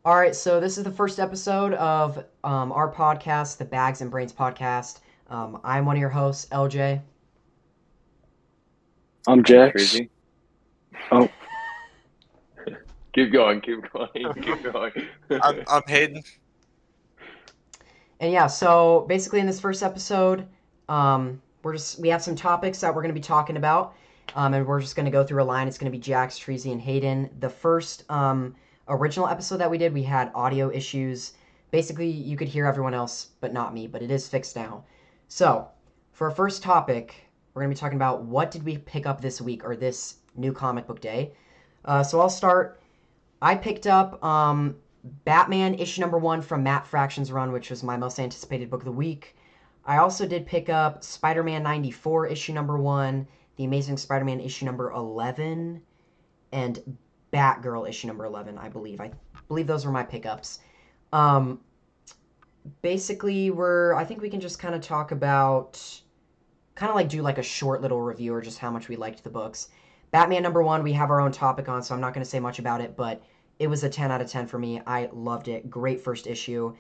All right, so this is the first episode of our podcast, the Bags and Brains podcast. I'm one of your hosts, LJ. I'm I'm Jax. Tracy. Oh, Keep going, keep going, keep going. I'm Hayden. And yeah, so basically in this first episode, we have some topics that we're going to be talking about, and we're just going to go through a line. It's going to be Jax, Treasy, and Hayden. The first original episode that we did, we had audio issues. Basically, you could hear everyone else, but not me. But it is fixed now. So for our first topic, we're going to be talking about what did we pick up this week or this new comic book day. So I'll start. I picked up Batman issue number 1 from Matt Fraction's run, which was my most anticipated book of the week. I also did pick up Spider-Man 94 issue number 1, The Amazing Spider-Man issue number 11, and Batgirl issue number 11, I believe. I believe those were my pickups. Um, basically, I think we can just kind of talk about, kind of like do like a short little review or just how much we liked the books. Batman number 1, we have our own topic on, so I'm not going to say much about it, but it was a 10 out of 10 for me. I loved it. Great first issue.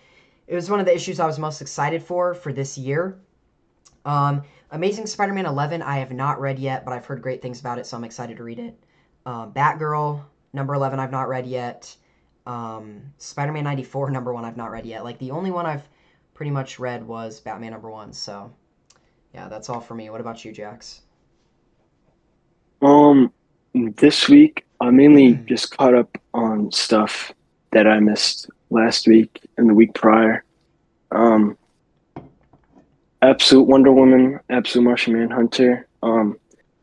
It was one of the issues I was most excited for this year. Um, Amazing Spider-Man 11, I have not read yet, but I've heard great things about it, so I'm excited to read it. Batgirl number 11, I've not read yet. Spider-Man 94 number 1, I've not read yet. Like the only one I've pretty much read was Batman number 1. So yeah, that's all for me. What about you, Jax? um, this week I mainly just caught up on stuff that I missed last week and the week prior. Um, Absolute Wonder Woman, Absolute Martian Manhunter.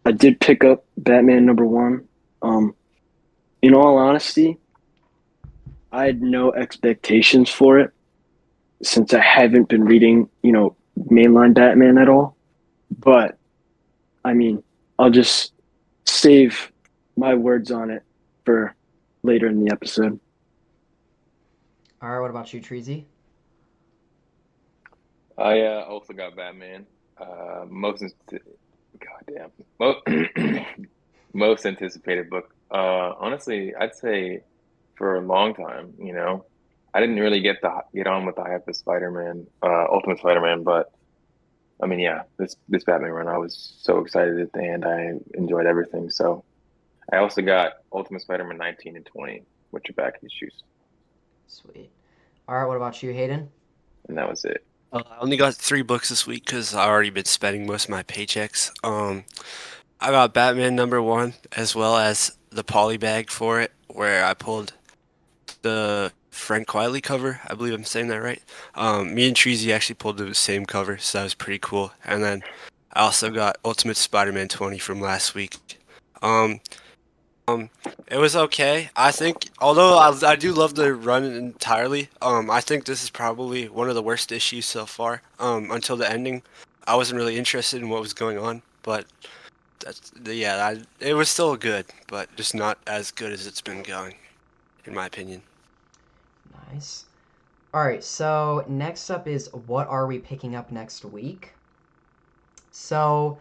I did pick up Batman number one. Um, in all honesty, I had no expectations for it since I haven't been reading, mainline Batman at all. But I mean, I'll just save my words on it for later in the episode. All right, what about you, Treasy? I also got Batman. Goddamn, most, most anticipated book. Honestly, I'd say for a long time. I didn't really get on with the hype of Spider-Man, Ultimate Spider-Man, but I mean, yeah, this Batman run, I was so excited at the end. I enjoyed everything. So I also got Ultimate Spider-Man 19 and 20, which are back issues, Sweet. All right, what about you, Hayden? and that was it. I only got 3 books this week because I already been spending most of my paychecks. I got Batman number one as well as the poly bag for it, where I pulled the Frank Quiley cover. I believe I'm saying that right. Me and Treasy actually pulled the same cover, so that was pretty cool. And then I also got Ultimate Spider-Man 20 from last week. Um, Um, it was okay. I think, although I do love the run entirely, I think this is probably one of the worst issues so far. Until the ending, I wasn't really interested in what was going on, but yeah, it was still good, but just not as good as it's been going, in my opinion. Nice. All right, so next up is what are we picking up next week? So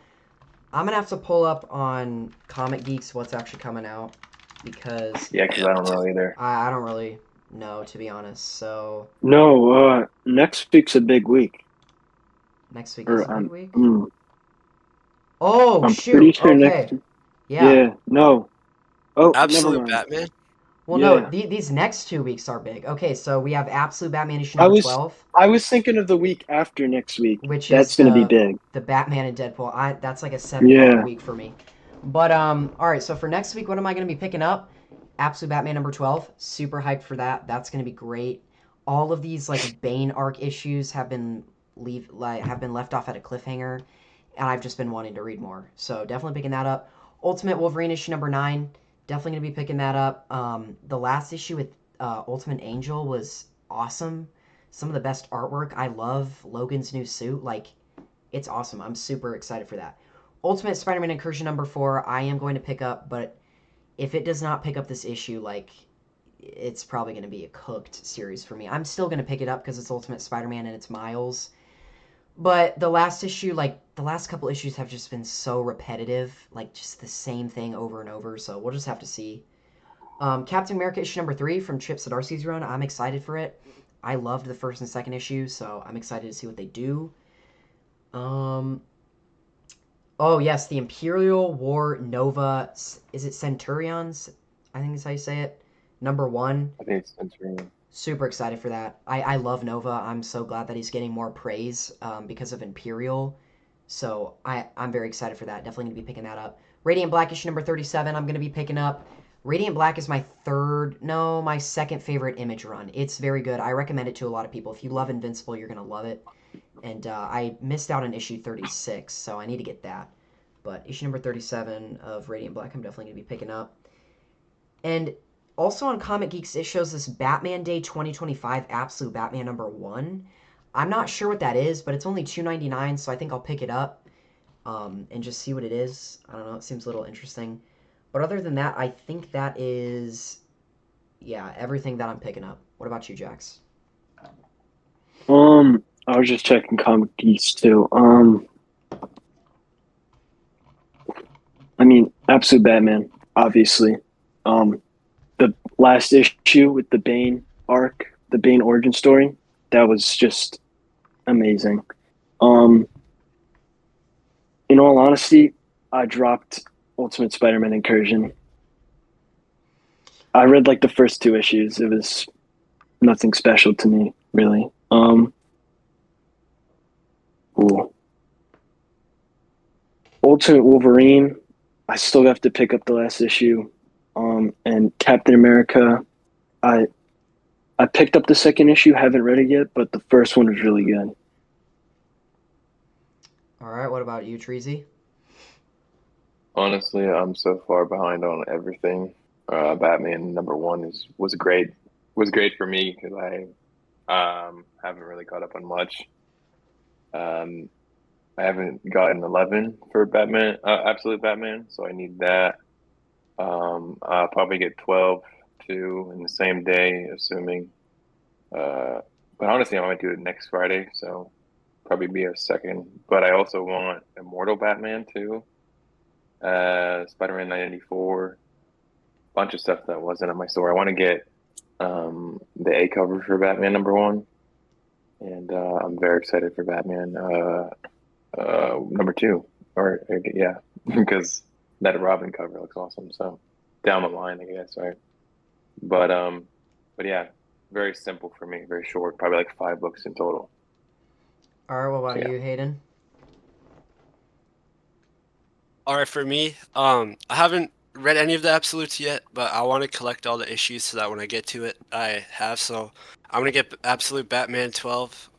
I'm gonna have to pull up on Comic Geeks what's actually coming out because Yeah, because Yeah, I me don't too. know either. I don't really know, to be honest. So No, next week's a big week. next week is Or a big week. Oh I'm pretty shoot. sure next. Okay. Yeah. Yeah, no. Oh, never Absolute mind. Batman. Well, no, Yeah, these next 2 weeks are big. Okay, so we have Absolute Batman issue I number was 12, I was thinking of the week after next week. which is That's gonna be big. the Batman and Deadpool. That's like a semi-big Yeah. week for me. But all right. So for next week, what am I going to be picking up? Absolute Batman number 12. Super hyped for that. That's going to be great. All of these like Bane arc issues have been left off at a cliffhanger, and I've just been wanting to read more. So definitely picking that up. Ultimate Wolverine issue number 9. Definitely going to be picking that up. The last issue with Ultimate Angel was awesome. Some of the best artwork. I love Logan's new suit. Like, it's awesome. I'm super excited for that. Ultimate Spider-Man Incursion number 4, I am going to pick up, but if it does not pick up this issue, like, it's probably going to be a cooked series for me. I'm still going to pick it up because it's Ultimate Spider-Man and it's Miles. But the last issue, like, the last couple issues have just been so repetitive, like, just the same thing over and over, so we'll just have to see. Captain America issue number 3 from Chip Zdarsky's run. I'm excited for it. I loved the first and second issue, so I'm excited to see what they do. Oh yes, the Imperial War Nova. Is it Centurions? I think is how you say it. Number 1. I think it's Centurion. Super excited for that. I love Nova. I'm so glad that he's getting more praise because of Imperial. So I'm very excited for that. Definitely going to be picking that up. Radiant Black issue number 37, I'm going to be picking up. Radiant Black is my second favorite Image run. It's very good. I recommend it to a lot of people. If you love Invincible, you're going to love it. And I missed out on issue 36, so I need to get that. But issue number 37 of Radiant Black, I'm definitely going to be picking up. And also on Comic Geeks, it shows this Batman Day 2025 Absolute Batman number 1. I'm not sure what that is, but it's only $2.99, so I think I'll pick it up and just see what it is. I don't know, it seems a little interesting. But other than that, I think that is, yeah, everything that I'm picking up. What about you, Jax? I was just checking Comic Geeks too. I mean, Absolute Batman, obviously. The last issue with the Bane arc, the Bane origin story, that was just amazing. In all honesty, I dropped Ultimate Spider-Man Incursion. I read like the first 2 issues. It was nothing special to me, really. Ooh. Ultimate Wolverine, I still have to pick up the last issue. And Captain America, I picked up the second issue, haven't read it yet, but the first one was really good. All right, what about you, Treasy? Honestly, I'm so far behind on everything. Batman number 1 was great. Was great for me because I haven't really caught up on much. Um, I haven't gotten 11 for Batman, Absolute Batman, so I need that. I'll probably get 12 too in the same day, assuming. But honestly, I might do it next Friday, so probably be a second. But I also want Immortal Batman too, Spider-Man 994, bunch of stuff that wasn't at my store. I want to get the A cover for Batman number 1, and I'm very excited for Batman number 2. Or yeah, because that Robin cover looks awesome. So down the line, I guess, right? But yeah, very simple for me, very short, probably like 5 books in total. All right, what about So, yeah. you, Hayden? All right, for me, I haven't read any of the absolutes yet, but I want to collect all the issues so that when I get to it, I have. So I'm gonna get Absolute Batman 12.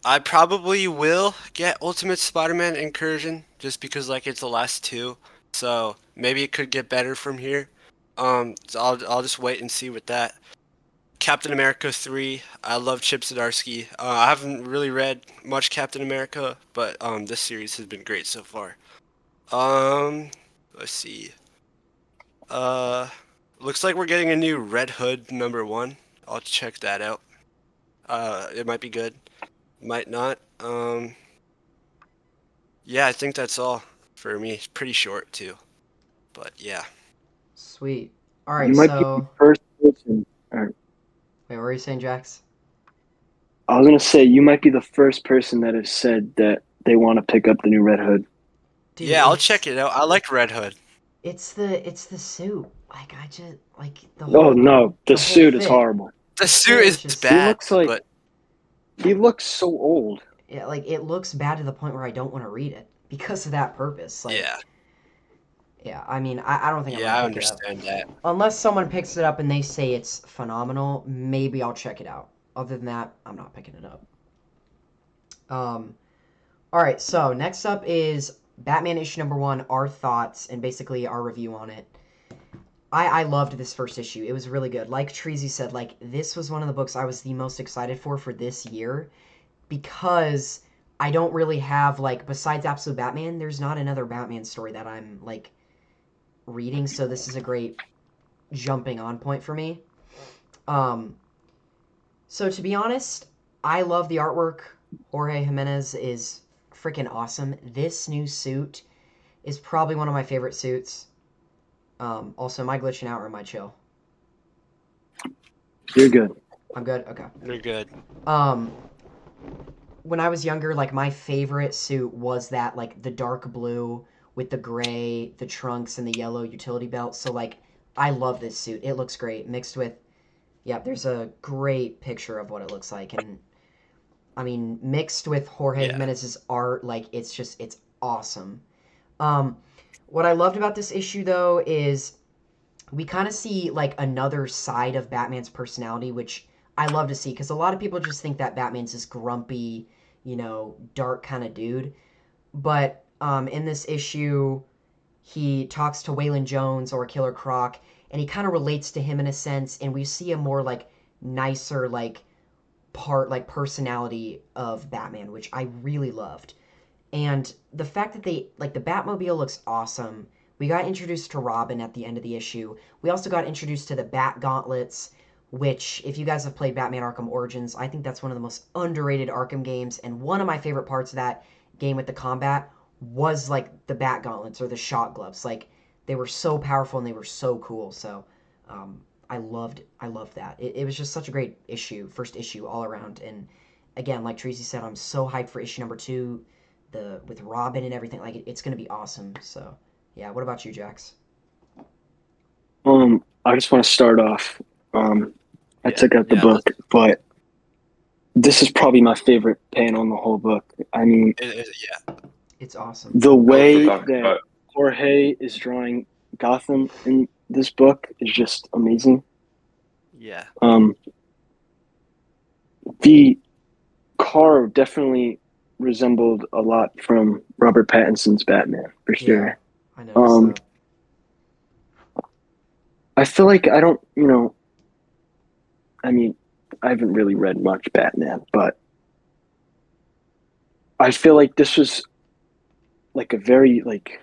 I probably will get Ultimate Spider-Man Incursion just because like it's the last 2, so maybe it could get better from here. So I'll just wait and see with that. Captain America 3. I love Chip Zdarsky. I haven't really read much Captain America, but this series has been great so far. Let's see. Uh, Looks like we're getting a new Red Hood number 1. I'll check that out. It might be good, might not. Yeah, I think that's all for me. It's pretty short too, but yeah. Sweet. All You right, might be the so first person. Or, wait, what were you saying, Jax? I was gonna say you might be the first person that has said that they want to pick up the new Red Hood. Dude, Yeah, I'll check it out. I like Red Hood. it's the suit. Like I just like the Oh whole no, the the whole suit is fit. horrible. The The suit fit is is just He bad, looks like but he looks so old. yeah, like it looks bad to the point where I don't want to read it because of that purpose. Like yeah, yeah, I mean I don't think I'm yeah, gonna I pick it up. understand that. Unless someone picks it up and they say it's phenomenal, maybe I'll check it out. Other than that, I'm not picking it up. All right, so next up is Batman issue number 1, our thoughts and basically our review on it. I loved this first issue. It was really good. Like Treasy said, like this was one of the books I was the most excited for this year because I don't really have like besides Absolute Batman, there's not another Batman story that I'm like reading, so this is a great jumping on point for me. Um so to be honest, I love the artwork. Jorge Jimenez is freaking awesome. This new suit is probably one of my favorite suits. Also, am I glitching out or am I chill? You're good. I'm good. Okay. You're good. Um, when I was younger, like my favorite suit was that like the dark blue with the gray, the trunks, and the yellow utility belt. So like, I love this suit. It looks great mixed with. Yeah, there's a great picture of what it looks like, and I mean, mixed with Jorge Yeah. Jimenez's art, like it's awesome. Um, what I loved about this issue though is we kind of see like another side of Batman's personality, which I love to see because a lot of people just think that Batman's this grumpy, dark kind of dude. But in this issue, he talks to Waylon Jones or Killer Croc, and he kind of relates to him in a sense, and we see a more like nicer like personality of Batman, which I really loved. And the fact that they like the Batmobile looks awesome. We got introduced to Robin at the end of the issue. We also got introduced to the Bat Gauntlets, which if you guys have played Batman Arkham Origins, I think that's one of the most underrated Arkham games, and one of my favorite parts of that game with the combat was like the Bat Gauntlets or the shot gloves. Like they were so powerful and they were so cool. So I loved that. It was just such a great issue, first issue all around. And again, like Tracy said, I'm so hyped for issue number 2, the with Robin and everything. Like it's gonna be awesome. So yeah, what about you, Jax? I just want to start off. I Yeah. took out the Yeah. book, but this is probably my favorite panel in the whole book. I mean, Yeah. It's awesome. the I was way talking that about. Jorge is drawing Gotham in this book is just amazing. Yeah. The car definitely resembled a lot from Robert Pattinson's Batman, for Yeah, sure. I noticed Um, that. I feel like I don't, I mean, I haven't really read much Batman, but I feel like this was like a very like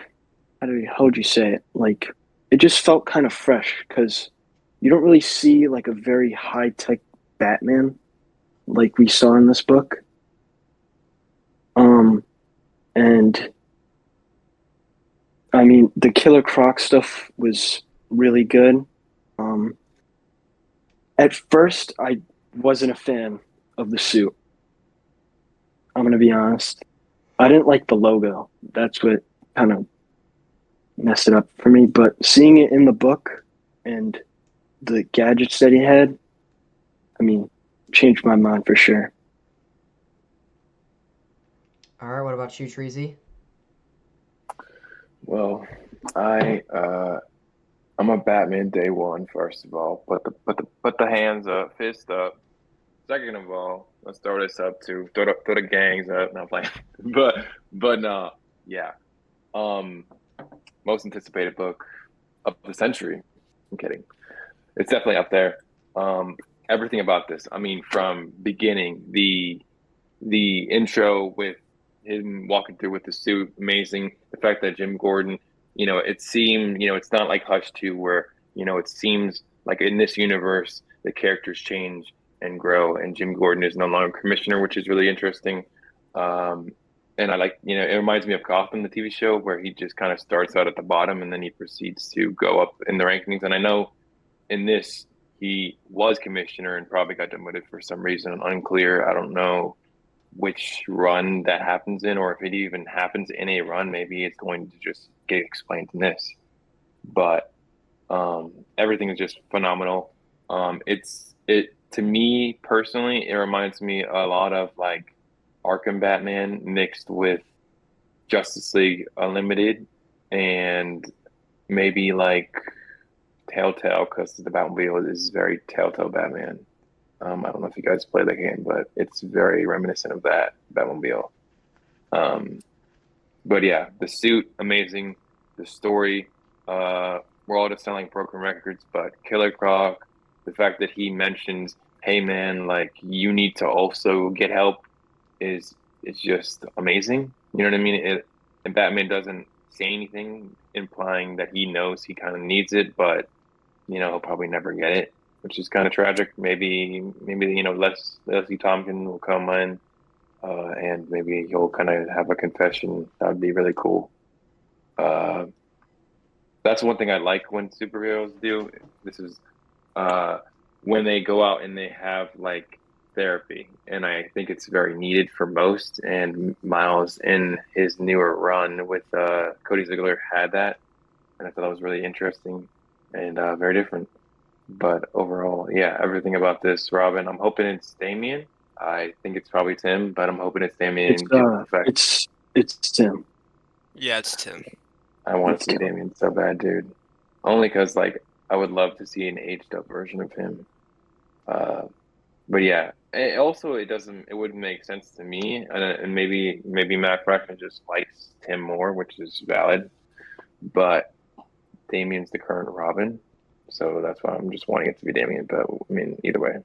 how would you say it? Like it just felt kind of fresh because you don't really see like a very high tech Batman like we saw in this book. Um, and I mean the Killer Croc stuff was really good. Um, at first I wasn't a fan of the suit. I'm gonna be honest. I didn't like the logo. That's what kind of messed it up for me. But seeing it in the book and the gadgets that he had, I mean, changed my mind for sure. All right, what about you, Treasy? Well, I'm a Batman day one. First of all, put the hands up, fist up. Second of all, let's throw this up too. Throw the gangs up. Not playing, but no, yeah. Um, Most anticipated book of the century. I'm kidding. It's definitely up there. Um, Everything about this. I mean, from beginning, the intro with him walking through with the suit, amazing. The fact that Jim Gordon, it seemed, it's not like Hush 2 where, it seems like in this universe, the characters change and grow, and Jim Gordon is no longer commissioner, which is really interesting. Um, and I like, it reminds me of Gotham, the TV show, where he just kind of starts out at the bottom and then he proceeds to go up in the rankings. And I know in this, he was commissioner and probably got demoted for some reason, unclear. I don't know which run that happens in, or if it even happens in a run. Maybe it's going to just get explained in this. But everything is just phenomenal. It to me personally, it reminds me a lot of like Arkham Batman mixed with Justice League Unlimited, and maybe like Telltale, because the Batmobile is very Telltale Batman. I don't know if you guys play that game, but it's very reminiscent of that Batmobile. Um, but yeah, the suit, amazing. The story, we're all just selling broken records, but Killer Croc, the fact that he mentions, hey man, like you need to also get help is it's just amazing. You know what I mean? And Batman doesn't say anything implying that he knows he kind of needs it, but he'll probably never get it, which is kind of tragic. Maybe Leslie Tompkins will come in, and maybe he'll kind of have a confession. That would be really cool. Uh, That's one thing I like when superheroes do. This is uh, when they go out and they have like therapy, and I think it's very needed for most. And Miles, in his newer run with Cody Ziegler, had that, and I thought that was really interesting and very different. But overall, yeah, everything about this, Robin. I'm hoping it's Damien. I think it's probably Tim, but I'm hoping it's Damien It's and gives effect. it's Tim. Yeah, it's Tim. I want It's to see Tim. Damien so bad, dude. Only because like I would love to see an aged up version of him. Uh, but yeah, it doesn't. It wouldn't make sense to me, and maybe Matt Fraction just likes Tim more, which is valid. But Damien's the current Robin, so that's why I'm just wanting it to be Damien. But I mean, either way,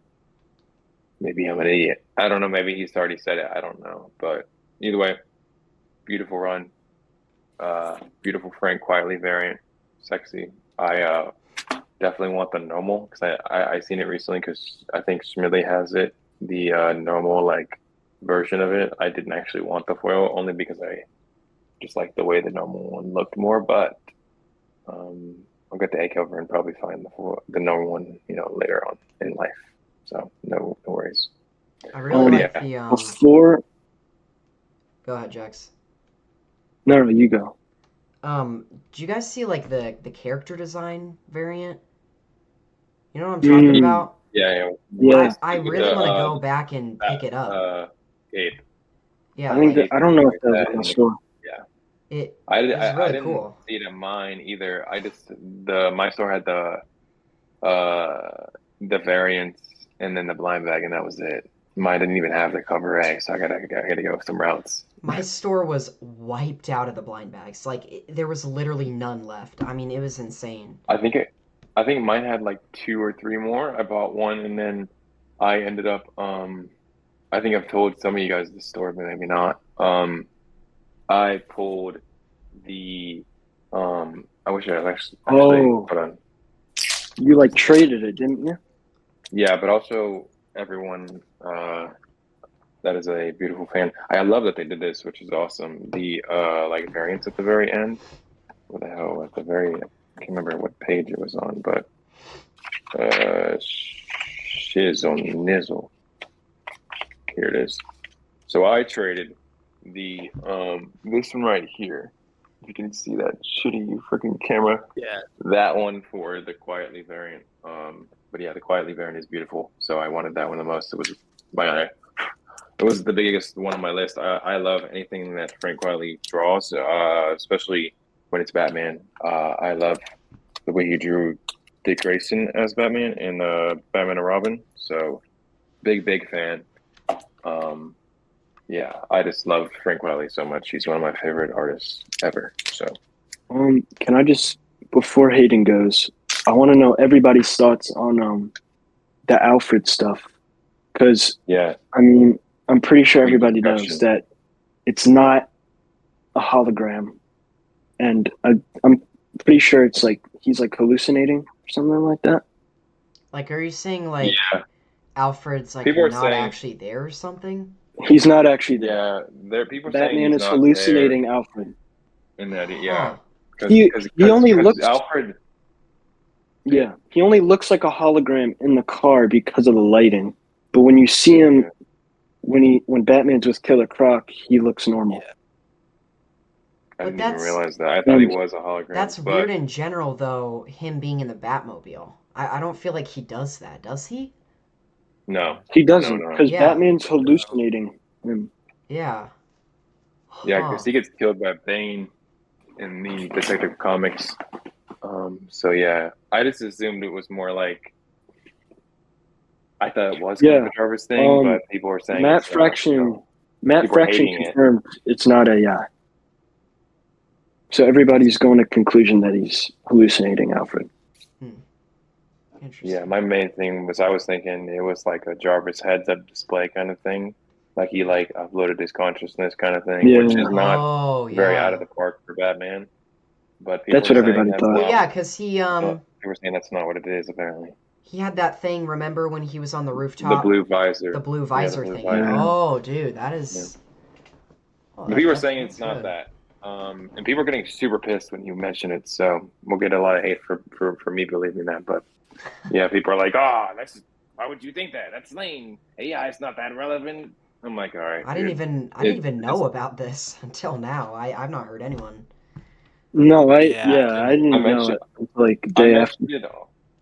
maybe I'm an idiot. I don't know. Maybe he's already said it. I don't know. But either way, beautiful run. Beautiful Frank Quietly variant, sexy. I definitely want the normal because I seen it recently because I think Smiley has it, the normal like version of it. I didn't actually want the foil only because I just like the way the normal one looked more. But I'll get the egg cover and probably find the normal one, later on in life. So no worries. I really like yeah. the Before, Go ahead, Jax. no, you go. Do you guys see like the character design variant? You know what I'm talking Mm, about? Yeah. Yeah. I With really the, want to go back and pick it up. Gabe. Yeah, I think like that I don't know if Like that's that in the and store. it I is really didn't cool. see it in mine either. My store had the variants and then the blind bag, and that was it. Mine didn't even have the cover A, so I gotta go somewhere else. My store was wiped out of the blind bags. Like there was literally none left. I mean, it was insane. I think mine had like two or three more. I bought one, and then I ended up I think I've told some of you guys this story, but maybe not. I pulled the I wish I had actually Oh, hold on. you like traded it, didn't you? Yeah, but also everyone that is a beautiful fan. I love that they did this, which is awesome. The like variants at the very end. What the hell? At the very, I can't remember what page it was on, but shiz on nizzle. Here it is. So I traded the this one right here. If you can see that shitty freaking camera. Yeah. That one for the Quietly variant. But yeah, the Quietly variant is beautiful. So I wanted that one the most. It was the biggest one on my list. I love anything that Frank Quietly draws, especially when it's Batman. I love the way he drew Dick Grayson as Batman and Batman and Robin. So big fan. Yeah, I just love Frank Quietly so much. He's one of my favorite artists ever. So Can I just before Hayden goes, I want to know everybody's thoughts on the Alfred stuff because yeah, I mean I'm pretty sure big everybody knows discussion. that it's not a hologram, and I'm pretty sure it's like he's like hallucinating or something like that. Like, are you saying like Yeah, Alfred's like people are not saying actually there or something? He's not actually there. yeah. There are people saying Batman he's is not there, hallucinating Alfred. and that Huh. He only because looks Alfred. Yeah, he only looks like a hologram in the car because of the lighting. But when you see him, when Batman's with Killer Croc, he looks normal. Yeah. I But didn't even that's realize that. I thought he was a hologram. that's but weird in general though, him being in the Batmobile. I don't feel like he does that, does he? no, He doesn't, no. because Yeah. Batman's hallucinating him. Yeah. Yeah, Huh. because he gets killed by Bane in the Detective Comics. So yeah, I just assumed it was more like I thought it was kind of a Jarvis thing, but people are saying Matt it's not, Fraction. Matt people are Fraction hating it. confirmed it's not a. So everybody's going to conclusion that he's hallucinating Alfred. Interesting. Yeah, my main thing was I was thinking it was like a Jarvis heads-up display kind of thing, like he like uploaded his consciousness kind of thing, Yeah. which is not Oh, very yeah. out of the park for Batman. But people That's what are saying everybody that's thought. Well, not- yeah, because he people were saying that's not what it is apparently. he had that thing. Remember when he was on the The rooftop? blue visor. The blue Yeah, visor the blue thing. visor. Yeah. Oh, dude, that is. Oh, But people are that's saying it's not good. that. And people are getting super pissed when you mention it, so we'll get a lot of hate for me believing that. But yeah, people are like, "Oh, that's why would you think that? That's lame. AI is not that relevant." I'm like, "All right, dude. I didn't It, even it's, know about this until now. I've not heard anyone. No, Yeah, I I didn't know mentioned it until like a I day after. mentioned it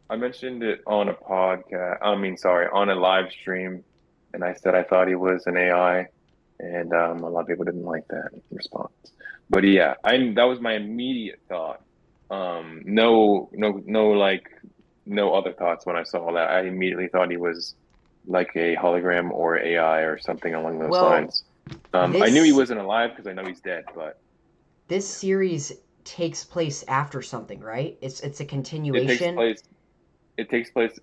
I mentioned it on a podcast. I mean, sorry, on a live stream, and I said I thought he was an AI, and a lot of people didn't like that response. But yeah, I that was my immediate thought. Like no other thoughts when I saw that. I immediately thought he was like a hologram or AI or something along those Well, lines. I knew he this wasn't alive because I know he's dead, but this yeah, series takes place after something, right? It's a it takes continuation. place it takes place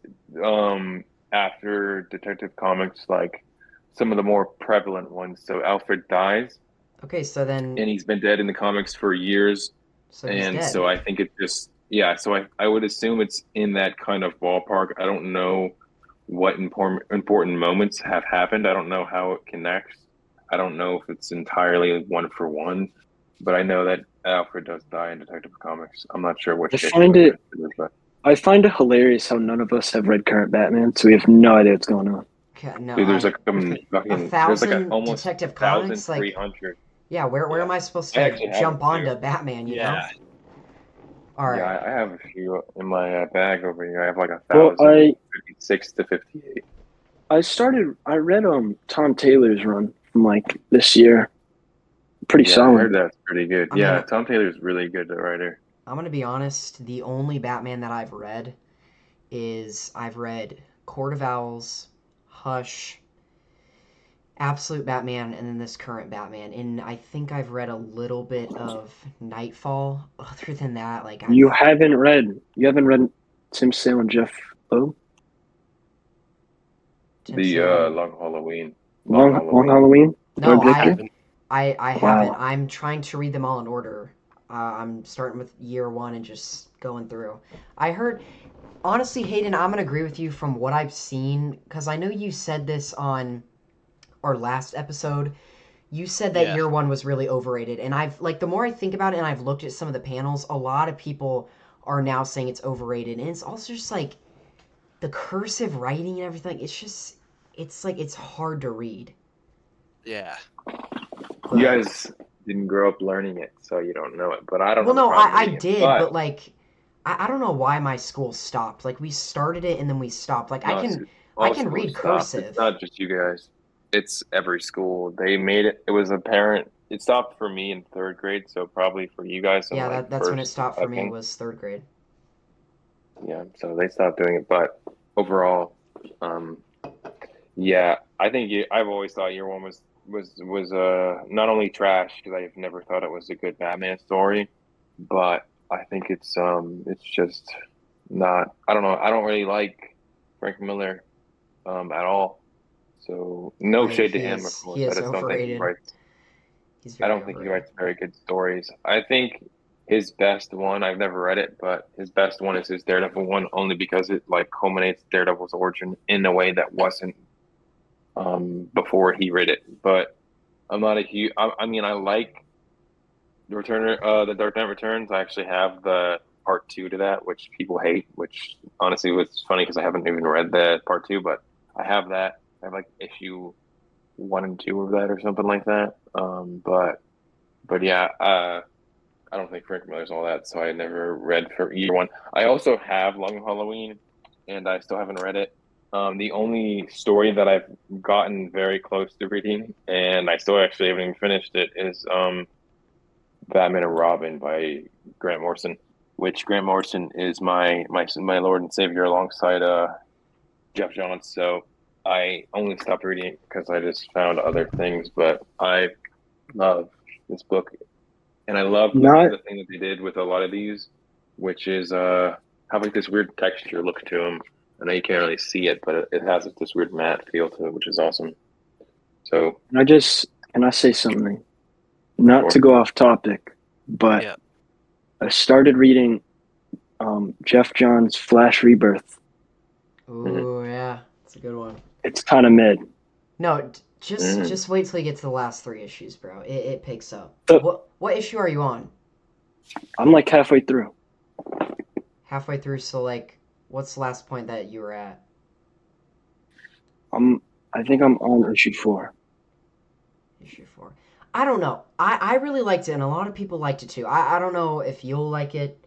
um after Detective Comics, like some of the more prevalent ones. So Alfred dies, Okay, so then and he's been dead in the comics for years, so he's and dead. so I think it just yeah. So I would assume it's in that kind of ballpark. I don't know what important moments have happened. I don't know how it connects. I don't know if it's entirely one for one, but I know that Alfred does die in Detective Comics. I'm not sure I which issue find it it is, but I find it hilarious how none of us have read current Batman, so we have no idea what's going on. Okay, no, dude, there's I like some a fucking there's like a thousand almost Detective thousand Comics, three like hundred. yeah, where Yeah, am I supposed I to actually have jump them too. onto Batman, you know? yeah. All Yeah, right. I have a few in my bag over here. I have like a Well, thousand 56 to 58. I read Tom Taylor's run from like this year. Pretty Yeah, I solid. heard that's pretty good. I Yeah, mean, Tom Taylor's really good, the writer. I'm gonna be honest, the only Batman that I've read Court of Owls, Hush, Absolute Batman, and then this current Batman. And I think I've read a little bit of Nightfall. Other than that, like You haven't read Tim Sale and Jeff Loeb? Tim The Sale and Long Halloween. Long Long Halloween. Halloween? no, Or I Victor? haven't. I haven't. Wow. I'm trying to read them all in order. I'm starting with year one and just going through. I heard, honestly, Hayden, I'm gonna agree with you from what I've seen because I know you said this on our last episode. You said that Yeah, year one was really overrated, and I've like the more I think about it and I've looked at some of the panels, a lot of people are now saying it's overrated, and it's also just like the cursive writing and everything. It's just it's like it's hard to read, yeah. You but guys didn't grow up learning it, so you don't know it. But I don't well, have a no, problem I reading it. did, But but like I don't know why my school stopped. Like we started it and then we stopped. Like no, I all can schools read stopped. It's cursive. not just you guys. It's every school. They made it. It was apparent. It stopped for me in third grade, so probably for you guys in Yeah, like that's when it first, stopped for me second. was third grade. Yeah, so they stopped doing it. But overall, um, yeah, I think I've always thought year one was not only trash because I've never thought it was a good Batman story, but I think it's just not. I don't know. I don't really like Frank Miller at all. So no shade to him, of He course. I is just don't think he overrated. writes. He's I very don't think he overrated. writes very good stories. I think his best one, I've never read it, but his best one is his Daredevil one, only because it like culminates Daredevil's origin in a way that wasn't before he read it. But I'm not a huge. I mean, I like the Dark Knight Returns. I actually have the part two to that, which people hate. Which honestly was funny because I haven't even read the part two, but I have that. I have like issue one and two of that or something like that. But yeah, I don't think Frank Miller's all that, so I never read for year one. I also have Long Halloween, and I still haven't read it. The only story that I've gotten very close to reading, and I still actually haven't even finished it, is Batman and Robin by Grant Morrison, which Grant Morrison is my Lord and Savior alongside Jeff Johns. So I only stopped reading it because I just found other things, but I love this book, and I love Not the thing that they did with a lot of these, which is have like this weird texture look to them. I know you can't really see it, but it has like this weird matte feel to it, which is awesome. So, can I say something? Not to sure. go off topic, but Yeah. I started reading Jeff Johns' Flash Rebirth. Mhm. Ooh, yeah, it's a good one. It's kind of mid. No, Just wait till you get to the last 3 issues, bro. It picks up. So What issue are you on? I'm like halfway through. Halfway through, so like, what's the last point that you were at? I think I'm on issue 4. Issue 4. I don't know. I really liked it, and a lot of people liked it too. I don't know if you'll like it,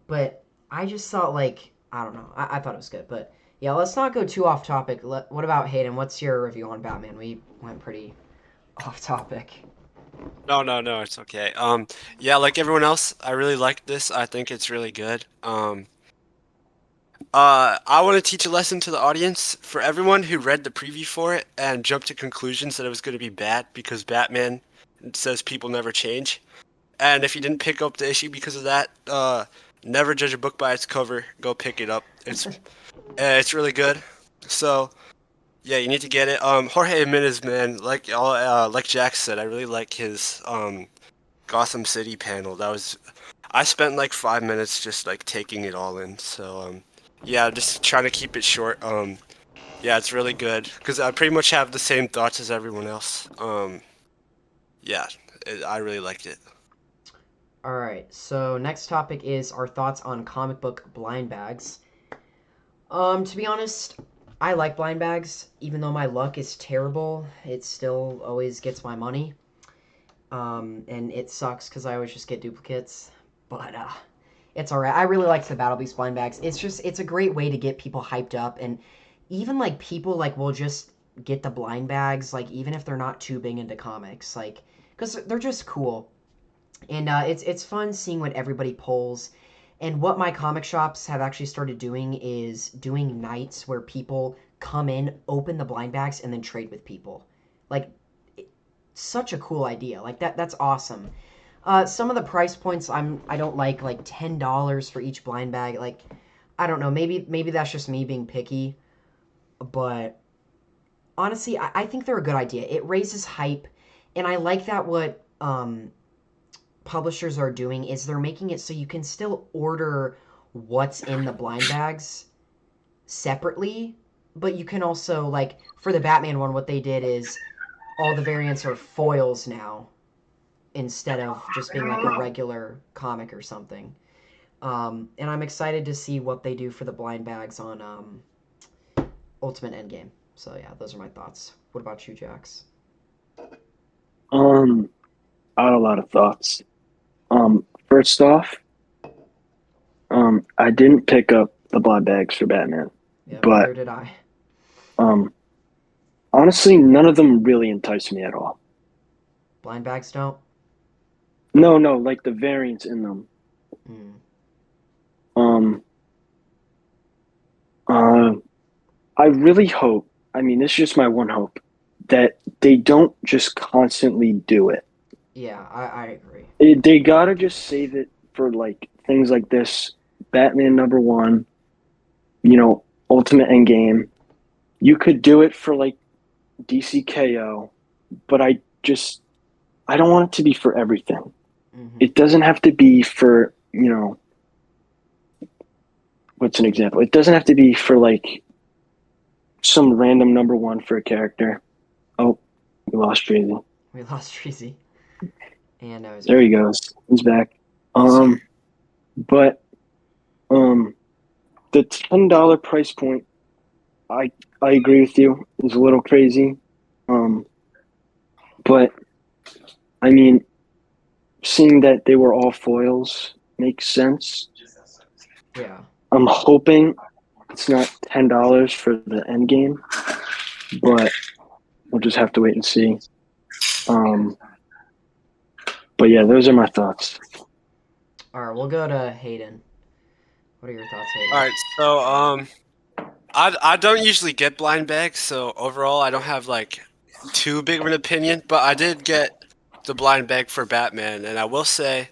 but I just thought, like, I don't know. I thought it was good. But yeah, let's not go too off topic. What about Hayden? What's your review on Batman? We went pretty off topic. No, it's okay. Yeah, like everyone else, I really like this. I think it's really good. I want to teach a lesson to the audience for everyone who read the preview for it and jumped to conclusions that it was going to be bad because Batman says people never change. And if you didn't pick up the issue because of that, never judge a book by its cover. Go pick it up. It's really good. So yeah, you need to get it. Jorge Jimenez, man, like Jack said, I really like his Gotham City panel. I spent like 5 minutes just like taking it all in. So yeah, just trying to keep it short. Yeah, it's really good because I pretty much have the same thoughts as everyone else. Yeah, I really liked it. All right. So next topic is our thoughts on comic book blind bags. To be honest, I like blind bags. Even though my luck is terrible, it still always gets my money. And it sucks because I always just get duplicates. But it's alright. I really like the Battle Beast blind bags. It's a great way to get people hyped up, and even like people like will just get the blind bags, like even if they're not too big into comics, like because they're just cool. And it's fun seeing what everybody pulls. And what my comic shops have actually started doing is doing nights where people come in, open the blind bags, and then trade with people. Like, such a cool idea. Like that's awesome. Some of the price points I don't like $10 for each blind bag. Like, I don't know. Maybe that's just me being picky, but honestly, I think they're a good idea. It raises hype, and I like that what publishers are doing is they're making it so you can still order what's in the blind bags separately, but you can also like for the Batman one, what they did is all the variants are foils now instead of just being like a regular comic or something. And I'm excited to see what they do for the blind bags on Ultimate Endgame. So yeah, those are my thoughts. What about you, Jax? I had a lot of thoughts. First off, I didn't pick up the blind bags for Batman, Yeah, but neither did I. honestly, none of them really entice me at all. Blind bags don't. No, like the variants in them. Hmm. Um, uh, I really hope, I mean, this is just my one hope, that they don't just constantly do it. Yeah, I agree. They gotta just save it for like things like this Batman #1, Ultimate Endgame. You could do it for like DCKO, but I don't want it to be for everything. Hmm. It doesn't have to be for, what's an example? It doesn't have to be for like some random #1 for a character. Oh, we lost Tracy. We lost Treasy. And now he's There he back. goes. He's back. Sorry. But the $10 price point, I agree with you, is a little crazy. But I mean, seeing that they were all foils makes sense. Yeah. I'm hoping it's not $10 for the end game, but we'll just have to wait and see. But yeah, those are my thoughts. All right, we'll go to Hayden. What are your thoughts, Hayden? All right, so I don't usually get blind bags, so overall I don't have like too big of an opinion, but I did get the blind bag for Batman, and I will say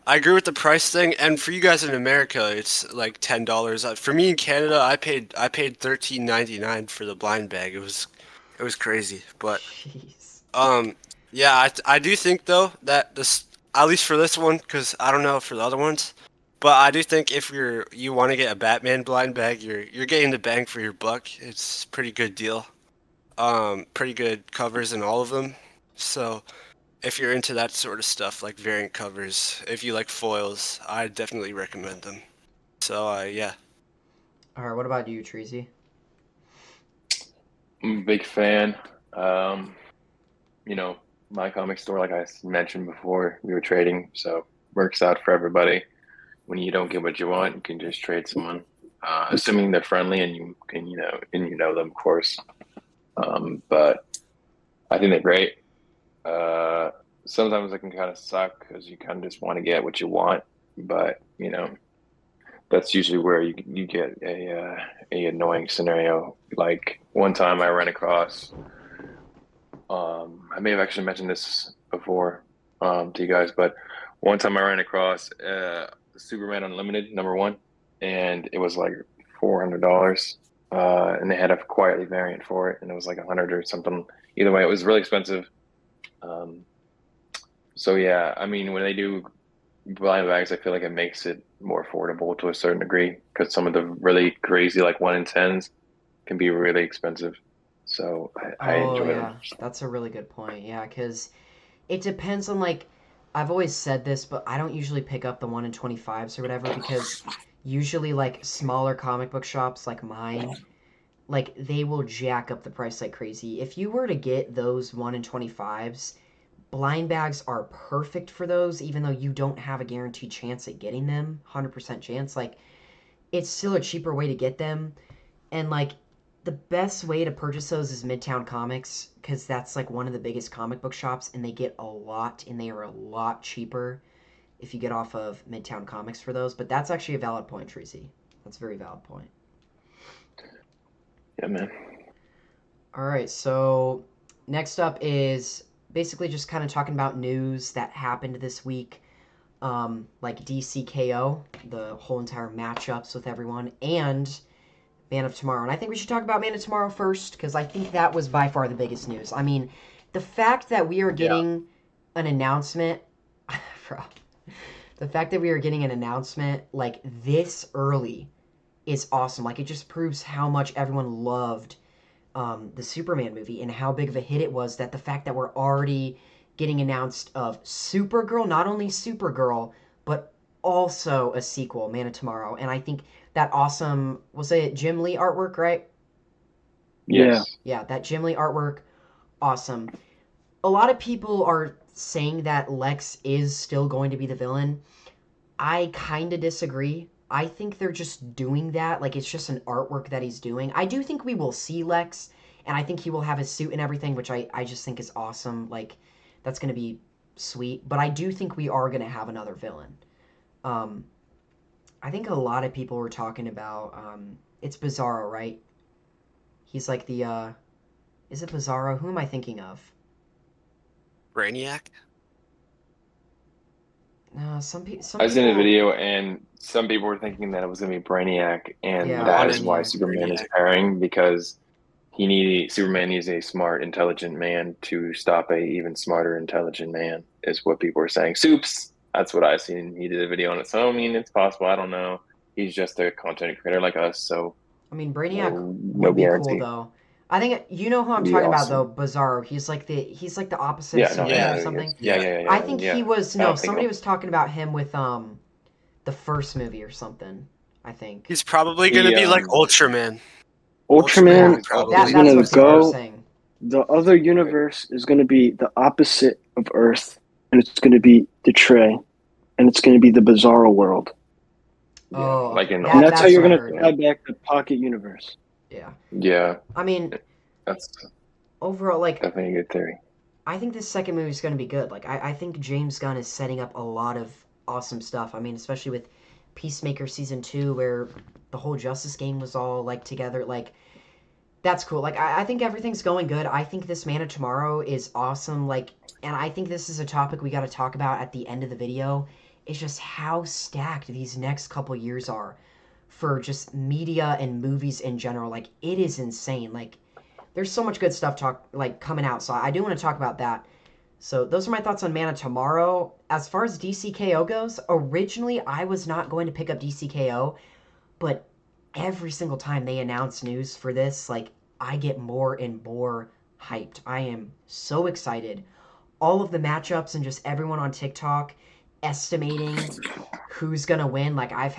I agree with the price thing. And for you guys in America, it's like $10. For me in Canada, I paid $13.99 for the blind bag. It was crazy, but Jeez. yeah, I do think though that this, at least for this one, because I don't know for the other ones, but I do think if you want to get a Batman blind bag, you're getting the bang for your buck. It's a pretty good deal. Pretty good covers in all of them. So if you're into that sort of stuff, like variant covers, if you like foils, I definitely recommend them. So yeah. All right, what about you, Treasy? I'm a big fan. Um, you know, my comic store, like I mentioned before, we were trading, so works out for everybody. When you don't get what you want, you can just trade someone, assuming they're friendly and you can, and you know them, of course. But I think they're great. Uh, Sometimes it can kind of suck because you kind of just want to get what you want, but that's usually where you get a annoying scenario. Like one time I ran across, I may have actually mentioned this before to you guys, but one time I ran across Superman Unlimited #1, and it was like $400, and they had a quietly variant for it, and it was like 100 or something. Either way, it was really expensive. Um, so yeah, I mean, when they do blind bags, I feel like it makes it more affordable to a certain degree because some of the really crazy, like 1 in 10s, can be really expensive. So I Oh enjoy them. yeah, that's a really good point. Yeah, because it depends on like I've always said this, but I don't usually pick up the 1 in 25s or whatever because usually like smaller comic book shops like mine, like they will jack up the price like crazy. If you were to get those 1 in 25s, blind bags are perfect for those, even though you don't have a guaranteed chance at getting them, 100% chance. Like it's still a cheaper way to get them, and like the best way to purchase those is Midtown Comics because that's like one of the biggest comic book shops, and they get a lot, and they are a lot cheaper if you get off of Midtown Comics for those. But that's actually a valid point, Tracy. That's a very valid point. Yeah, man. All right, so next up is basically just kind of talking about news that happened this week, like DCKO, the whole entire matchups with everyone, and Man of Tomorrow. And I think we should talk about Man of Tomorrow first because I think that was by far the biggest news. I mean, the fact that we are Yeah. getting an announcement, bro, the fact that we are getting an announcement like this early is awesome. Like, it just proves how much everyone loved the Superman movie and how big of a hit it was. That the fact that we're already getting announced of Supergirl, not only Supergirl, but also a sequel, Man of Tomorrow. And I think that awesome, we'll say it, Jim Lee artwork, right? Yeah. Yes. Yeah, that Jim Lee artwork, awesome. A lot of people are saying that Lex is still going to be the villain. I kind of disagree. I think they're just doing that. Like, it's just an artwork that he's doing. I do think we will see Lex, and I think he will have his suit and everything, which I just think is awesome. Like, that's going to be sweet. But I do think we are going to have another villain. Um, I think a lot of people were talking about, it's Bizarro, right? He's like the, is it Bizarro? Who am I thinking of? Brainiac. No, some I seen a people, video, and some people were thinking that it was going to be Brainiac, and yeah, that is why Brainiac. Superman is Brainiac. pairing because Superman needs a smart, intelligent man to stop a even smarter, intelligent man. Is what people were saying. Soups. That's what I seen. He did a video on it, so I mean, it's possible. I don't know. He's just a content creator like us, so I mean, Brainiac no would be cool guarantee. though. I think you know who I'm It'd be talking about though, awesome. Bizarro. He's like the opposite of Yeah, no, I Superman know or Yeah, who he is. something. Yeah, yeah. yeah, yeah, I yeah, think he yeah. was I no, don't think somebody of was talking about him with the first movie or something. I think. He's probably gonna he be like Ultraman. Ultraman Yeah, Ultraman would probably is probably that's gonna what be people were go. saying. The other right. universe is gonna be the opposite of Earth, and it's gonna be the Trey, and it's gonna be the Bizarro world, Yeah, Oh, like okay. in and That that's how that's Ultraman. you're what I gonna heard. Yeah, tie back the Pocket Universe. Yeah. yeah, I mean, that's overall, like definitely a good theory. I think this second movie is going to be good. Like I think James Gunn is setting up a lot of awesome stuff. I mean, especially with Peacemaker season 2, where the whole Justice game was all like together. Like that's cool. Like I think everything's going good. I think this Man of Tomorrow is awesome. Like, and I think this is a topic we got to talk about at the end of the video. It's just how stacked these next couple years are for just media and movies in general. Like it is insane. Like there's so much good stuff coming out. So I do want to talk about that. So those are my thoughts on Man of Tomorrow. As far as DCKO goes, originally I was not going to pick up DCKO, but every single time they announce news for this, like I get more and more hyped. I am so excited. All of the matchups and just everyone on TikTok estimating who's gonna win. Like I've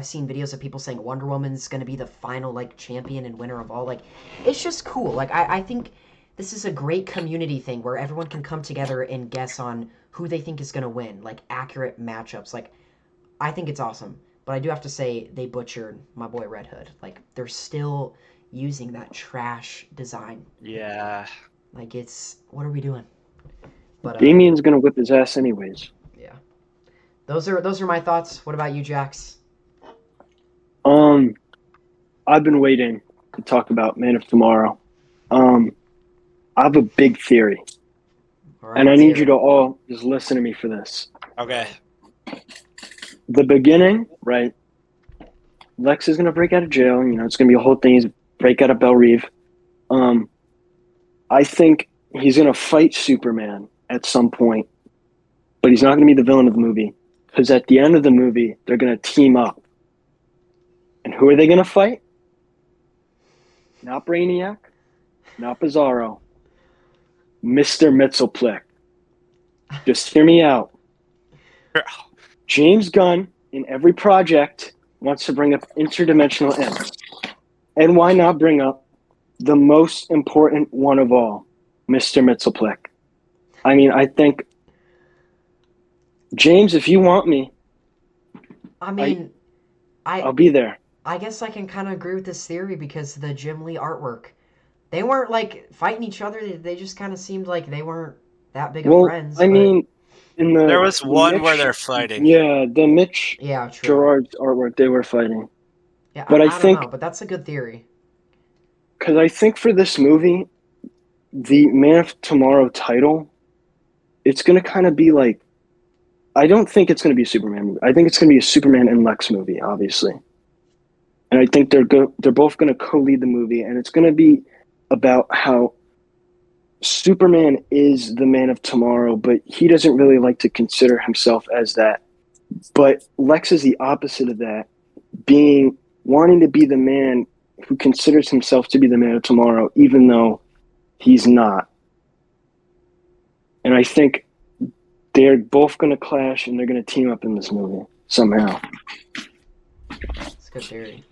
seen videos of people saying Wonder Woman's gonna be the final like champion and winner of all. Like it's just cool. Like I think this is a great community thing where everyone can come together and guess on who they think is gonna win. Like accurate matchups. Like I think it's awesome. But I do have to say they butchered my boy Red Hood. Like they're still using that trash design. Yeah. Like it's what are we doing? But Damien's gonna whip his ass anyways. yeah. Those are my thoughts. What about you, Jax? I've been waiting to talk about Man of Tomorrow. I have a big theory, All right, and I let's need hear you it. to all just listen to me for this. Okay. The beginning, right? Lex is gonna break out of jail. You know, it's gonna be a whole thing. He's break out of Belle Reve. I think he's gonna fight Superman at some point, but he's not gonna be the villain of the movie because at the end of the movie they're gonna team up. And who are they gonna fight? Not Brainiac, not Bizarro, Mr. Mxyzptlk. Just hear me out. James Gunn in every project wants to bring up interdimensional M's. And why not bring up the most important one of all, Mr. Mxyzptlk? I mean, I think, James, if you want me, I mean, I'll I be there. I guess I can kind of agree with this theory because the Jim Lee artwork, they weren't like fighting each other. They just kind of seemed like they weren't that big of Well, friends. I But mean, in There was the one where Mitch, they're fighting. yeah, the Mitch yeah, true. Gerard's artwork, they were fighting. Yeah, But I I don't think, know, but that's a good theory. because I think for this movie, the Man of Tomorrow title, it's going to kind of be like, I don't think it's going to be a Superman movie. I think it's going to be a Superman and Lex movie, obviously. And I think they're both going to co-lead the movie, and it's going to be about how Superman is the Man of Tomorrow, but he doesn't really like to consider himself as that. But Lex is the opposite of that, wanting to be the man who considers himself to be the Man of Tomorrow, even though he's not. And I think they're both going to clash, and they're going to team up in this movie somehow. It's a good theory.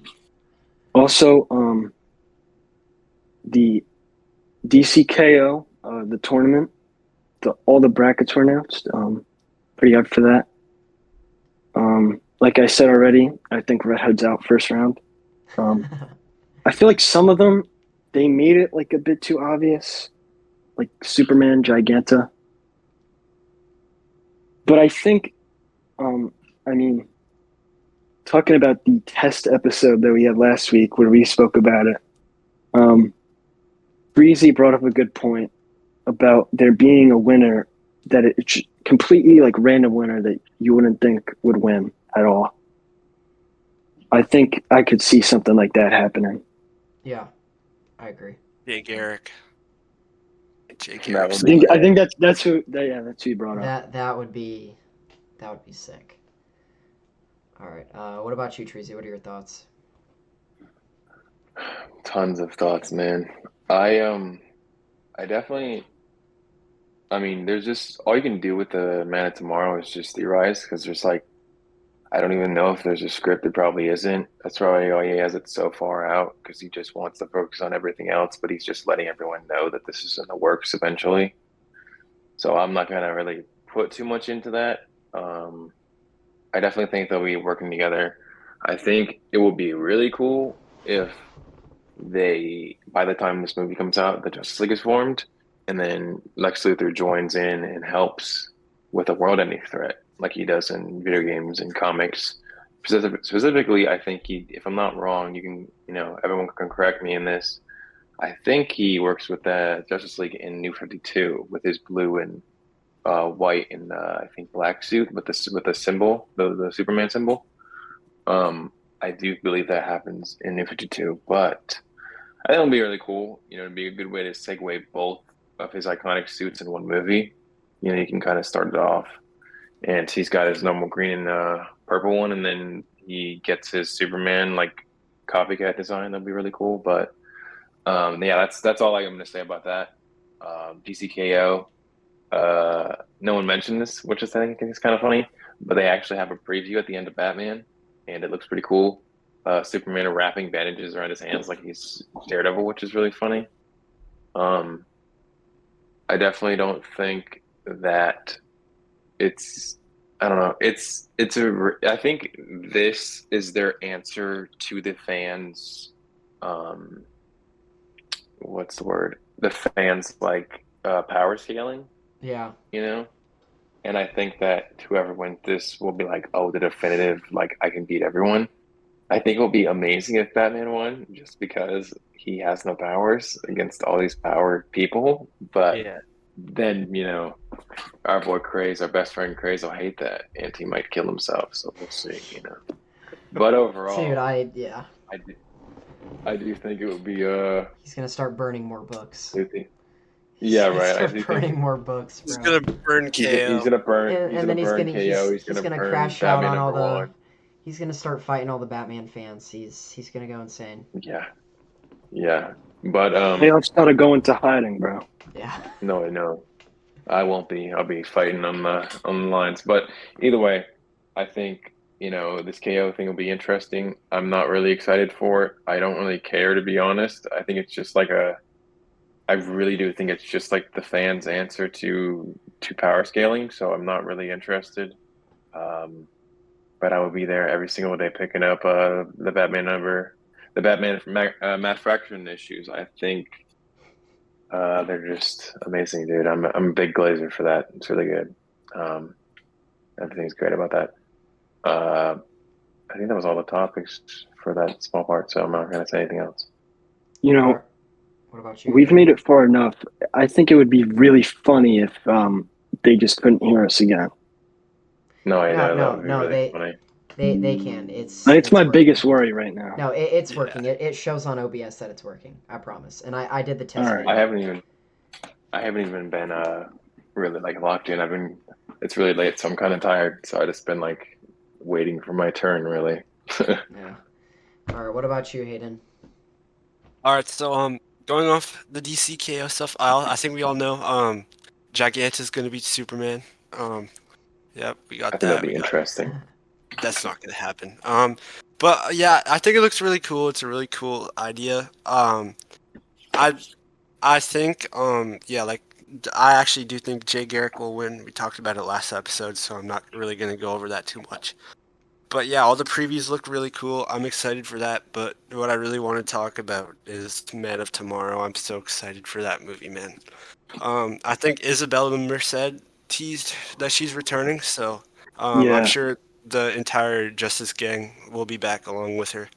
Also, the DCKO, the tournament, all the brackets were announced. Pretty up for that. Like I said already, I think Red Hood's out first round. I feel like some of them, they made it like a bit too obvious, like Superman, Giganta. But I think, I mean, talking about the test episode that we had last week where we spoke about it, Breezy brought up a good point about there being a winner that it's completely like random winner that you wouldn't think would win at all. I think I could see something like that happening. Yeah, I agree. Jake Eric. Jake That Eric's would be I think that's who he brought up. That would be sick. All right. What about you, Treasy? What are your thoughts? tons of thoughts, man. I definitely. I mean, there's just all you can do with the Man of Tomorrow is just theorize because there's like I don't even know if there's a script. There probably isn't. That's probably why he has it so far out because he just wants to focus on everything else. But he's just letting everyone know that this is in the works eventually. So I'm not gonna really put too much into that. I definitely think they'll be working together. I think it will be really cool if by the time this movie comes out, the Justice League is formed, and then Lex Luthor joins in and helps with a world-ending threat, like he does in video games and comics. Specifically, I think if I'm not wrong, everyone can correct me in this. I think he works with the Justice League in New 52 with his blue and white and I think black suit with the symbol, the Superman symbol. I do believe that happens in New 52, but I think it'll be really cool. It'd be a good way to segue both of his iconic suits in one movie. You can kind of start it off, and he's got his normal green and purple one, and then he gets his Superman like copycat design. That'll be really cool. But Yeah, that's all I'm gonna say about that. DCKO. No one mentioned this, which is I think is kind of funny, but they actually have a preview at the end of Batman, and it looks pretty cool. Superman wrapping bandages around his hands like he's Daredevil, which is really funny. Um, I definitely don't think that it's I don't know. I think this is their answer to the fans. Um, what's the word? The fans like power scaling, Yeah. you know? And I think that whoever wins this will be like, oh, the definitive, like I can beat everyone. I think it would be amazing if Batman won, just because he has no powers against all these powered people. But Yeah. then, our boy Craze, our best friend Craze, will hate that, and he might kill himself. So we'll see. But Dude, overall, yeah. I do, I do think it would be He's gonna start burning more books. He's yeah, gonna right. I start do burning think more books, He's bro. gonna burn he's KO. gonna burn And, he's and gonna then burn KO. He's he's gonna gonna burn crash out Batman on all number the. one. He's gonna start fighting all the Batman fans. He's gonna go insane. Yeah, yeah. But They all gotta go into hiding, bro. Yeah. no, no, I won't be. I'll be fighting on the lines. But either way, I think this KO thing will be interesting. I'm not really excited for it. I don't really care, to be honest. I think it's just like I really do think it's just like the fans' answer to power scaling. So I'm not really interested. Um, but I will be there every single day picking up the Batman Matt Fraction issues. I think they're just amazing, dude. I'm a big glazer for that. It's really good. Um, everything's great about that. Uh, I think that was all the topics for that small part, so I'm not gonna say anything else. You All know, right. What about you, we've Hayden? made it far enough. I think it would be really funny if they just couldn't hear us again. No, I No, know that no, would be no. really They funny. they can. It's It's it's my working. biggest worry right now. No, it's Yeah. working. It shows on OBS that it's working. I promise. And I did the All test right. I video. haven't even I haven't even been really like locked in. It's really late, so I'm kind of tired. So I just been like waiting for my turn, really. Yeah. All right. What about you, Hayden? All right, so going off the DC KO stuff, I think we all know Giganta's gonna beat Superman. Yep, we I got think that'll that. be interesting. That's not gonna happen. But yeah, I think it looks really cool. It's a really cool idea. I I think yeah, like I actually do think Jay Garrick will win. We talked about it last episode, so I'm not really gonna go over that too much. But yeah, all the previews look really cool. I'm excited for that. But what I really want to talk about is Man of Tomorrow. I'm so excited for that movie, man. I think Isabella Merced teased that she's returning, so I'm Yeah. sure the entire Justice Gang will be back along with her.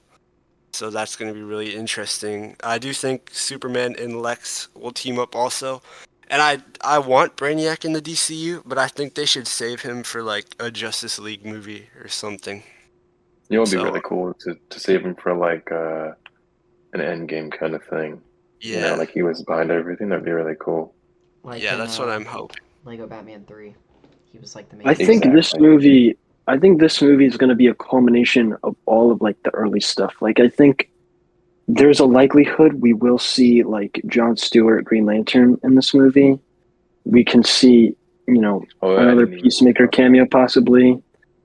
So that's going to be really interesting. I do think Superman and Lex will team up also. And I want Brainiac in the DCU, but I think they should save him for like a Justice League movie or something. It'd be So really cool to save him for like an end game kind of thing. yeah, Like he was behind everything. That'd be really cool. Like yeah, in that's what I'm hoping. Lego Batman 3. He was like the I main think villain. this Exactly. movie I think this movie is going to be a culmination of all of like the early stuff. Like I think there's a likelihood we will see like John Stewart Green Lantern in this movie. We can see, Oh, I another didn't even think Peacemaker about that. cameo possibly.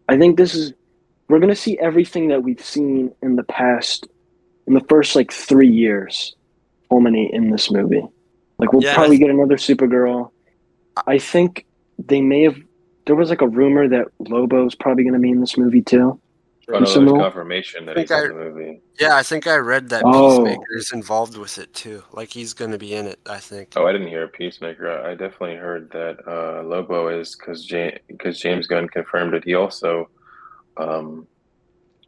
I think we're going to see everything that we've seen in the first like 3 years culminate in this movie. Like we'll Yeah, probably get another Supergirl. I think they may have. There was like a rumor that Lobo's probably going to be in this movie too. Oh In no, some there's role. confirmation I that think he's in the movie. I think I read that Oh, Peacemaker is involved with it too. Like he's gonna be in it, I think. Oh, I didn't hear Peacemaker. I definitely heard that Lobo is because James Gunn confirmed it. He also um,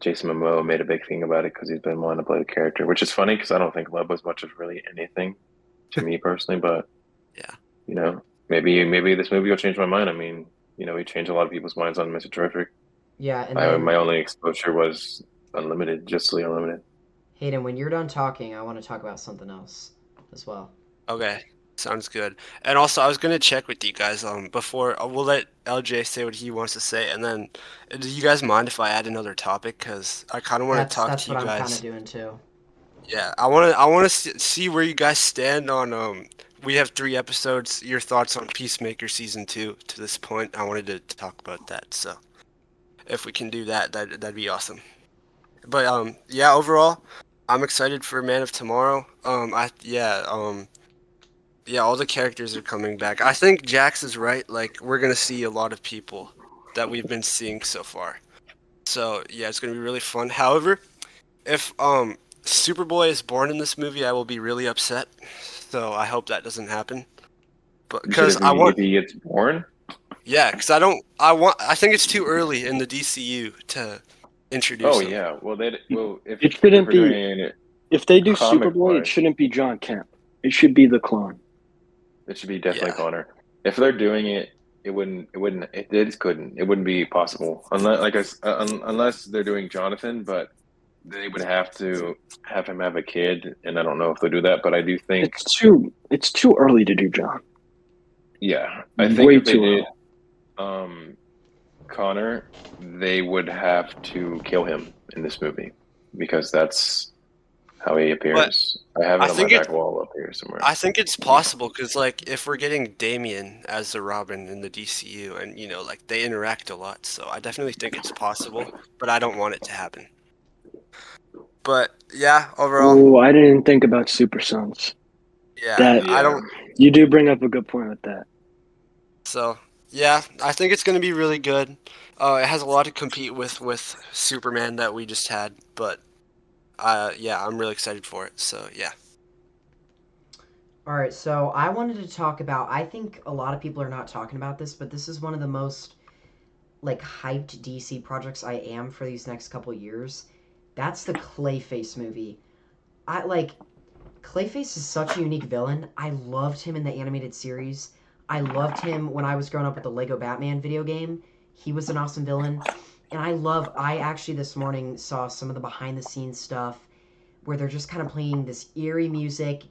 Jason Momoa made a big thing about it because he's been wanting to play the character, which is funny because I don't think Lobo's much of really anything to me personally. But Yeah. maybe this movie will change my mind. I mean, he changed a lot of people's minds on Mr. Terrific. Yeah, and My then only exposure was Unlimited, Justly Unlimited. Hayden, when you're done talking, I want to talk about something else as well. Okay. Sounds good. And also, I was gonna check with you guys before we'll let LJ say what he wants to say, and then do you guys mind if I add another topic? Because I kind of want to talk That's to what you I'm kind of guys. doing too. Yeah, I want to see where you guys stand on we have 3 episodes. Your thoughts on Peacemaker season 2 to this point. I wanted to talk about that. So if we can do that, that'd be awesome. But yeah, overall, I'm excited for Man of Tomorrow. Yeah, all the characters are coming back. I think Jax is right. Like we're gonna see a lot of people that we've been seeing so far. So yeah, it's gonna be really fun. However, if Superboy is born in this movie, I will be really upset. So I hope that doesn't happen. But You said because I want, if he gets born, yeah, because I don't, I want, I think it's too early in the DCU to oh introduce him. yeah. Well, It if shouldn't we're be. doing it If they do comic Superboy, it wise, shouldn't be John Kemp. It should be the clone. it should be definitely Yeah, Connor. If they're doing it, it just couldn't. It wouldn't be possible unless, unless they're doing Jonathan, but they would have to have him have a kid, and I don't know if they'll do that. But I do think, It's too early to do John. yeah, I think Way if they too did early. um, Connor, they would have to kill him in this movie because that's how he but appears. I have I it on my think back it's, wall up here somewhere. I think it's possible because like if we're getting Damien as the Robin in the DCU, and like they interact a lot, so I definitely think it's possible. But I don't want it to happen. But yeah, overall, Oh, I didn't think about Super Sons. yeah, That I Yeah, don't. you do bring up a good point with that. So yeah, I think it's gonna be really good. It has a lot to compete with Superman that we just had, but yeah, I'm really excited for it. So yeah, All right, so I wanted to talk about. I think a lot of people are not talking about this, but this is one of the most like hyped DC projects I am for these next couple years. That's the Clayface movie. I like Clayface is such a unique villain. I loved him in the animated series. I loved him when I was growing up with the Lego Batman video game. He was an awesome villain. And I actually this morning saw some of the behind the scenes stuff where they're just kind of playing this eerie music.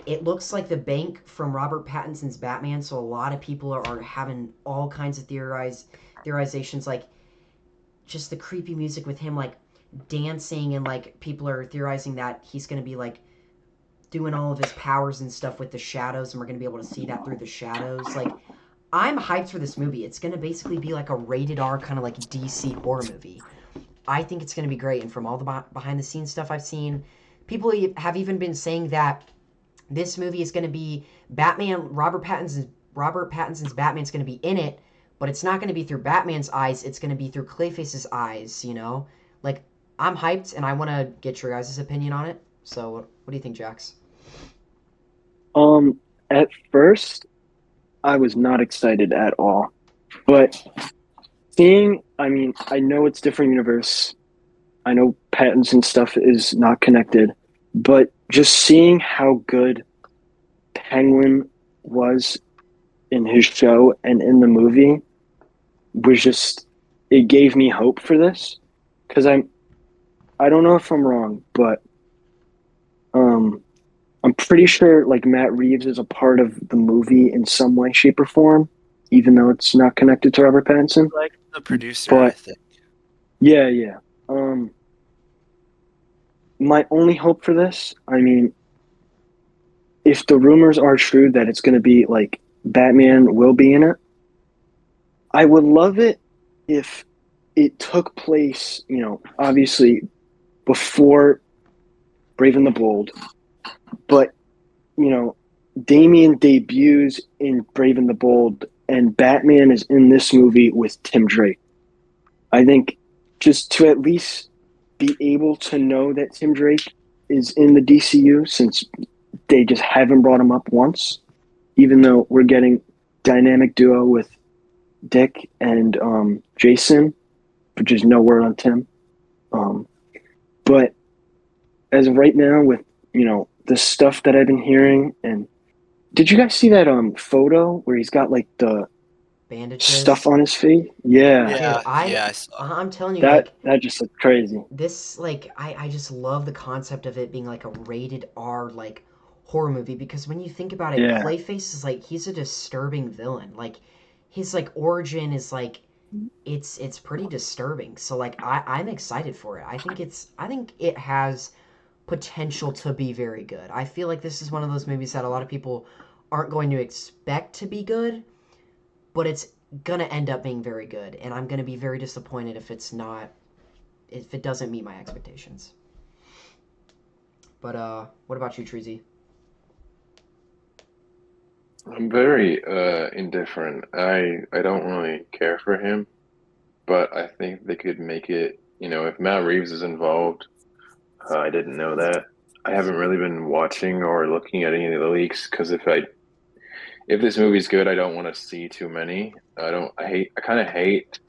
It looks like the bank from Robert Pattinson's Batman, so a lot of people are having all kinds of theorizations, like just the creepy music with him like dancing, and like people are theorizing that he's going to be like doing all of his powers and stuff with the shadows, and we're going to be able to see that through the shadows. Like, I'm hyped for this movie. It's going to basically be like a rated R kind of like DC horror movie. I think it's going to be great. And from all the behind the scenes stuff I've seen, people have even been saying that this movie is going to be Batman. Robert Pattinson's Batman's going to be in it, but it's not going to be through Batman's eyes. It's going to be through Clayface's eyes. Like, I'm hyped, and I want to get your guys' opinion on it. So, what do you think, Jax? Um, at first, I was not excited at all, but I mean, I know it's different universe. I know Pattinson stuff is not connected, but just seeing how good Penguin was in his show and in the movie was just it gave me hope for this because I don't know if I'm wrong, but um I'm pretty sure like Matt Reeves is a part of the movie in some way, shape, or form, even though it's not connected to Robert Pattinson. like the producer, I But think. yeah, yeah. My only hope for this, I mean, if the rumors are true that it's going to be like Batman will be in it, I would love it if it took place, obviously before Brave and the Bold, but you know, Damien debuts in Brave and the Bold, and Batman is in this movie with Tim Drake. I think just to at least be able to know that Tim Drake is in the DCU since they just haven't brought him up once, even though we're getting dynamic duo with Dick and Jason, which is no word on Tim. But as of right now, with the stuff that I've been hearing, and did you guys see that photo where he's got like the stuff Bandages. on his face? Yeah, Dude, Yeah, I saw. I'm telling you, that like, that just looked crazy. this, like, I just love the concept of it being like a rated R, like, horror movie, because when you think about it, Yeah, Clayface is like, he's a disturbing villain. Like, his, like, origin is like, it's pretty disturbing. So, like, I'm excited for it. I think it has potential to be very good. I feel like this is one of those movies that a lot of people aren't going to expect to be good, but it's gonna end up being very good, and I'm gonna be very disappointed if it doesn't meet my expectations. But what about you, Treasy? I'm very indifferent. I don't really care for him, but I think they could make it, if Matt Reeves is involved. I didn't know that. I haven't really been watching or looking at any of the leaks because if this movie's good, I don't want to see too many. I kind of hate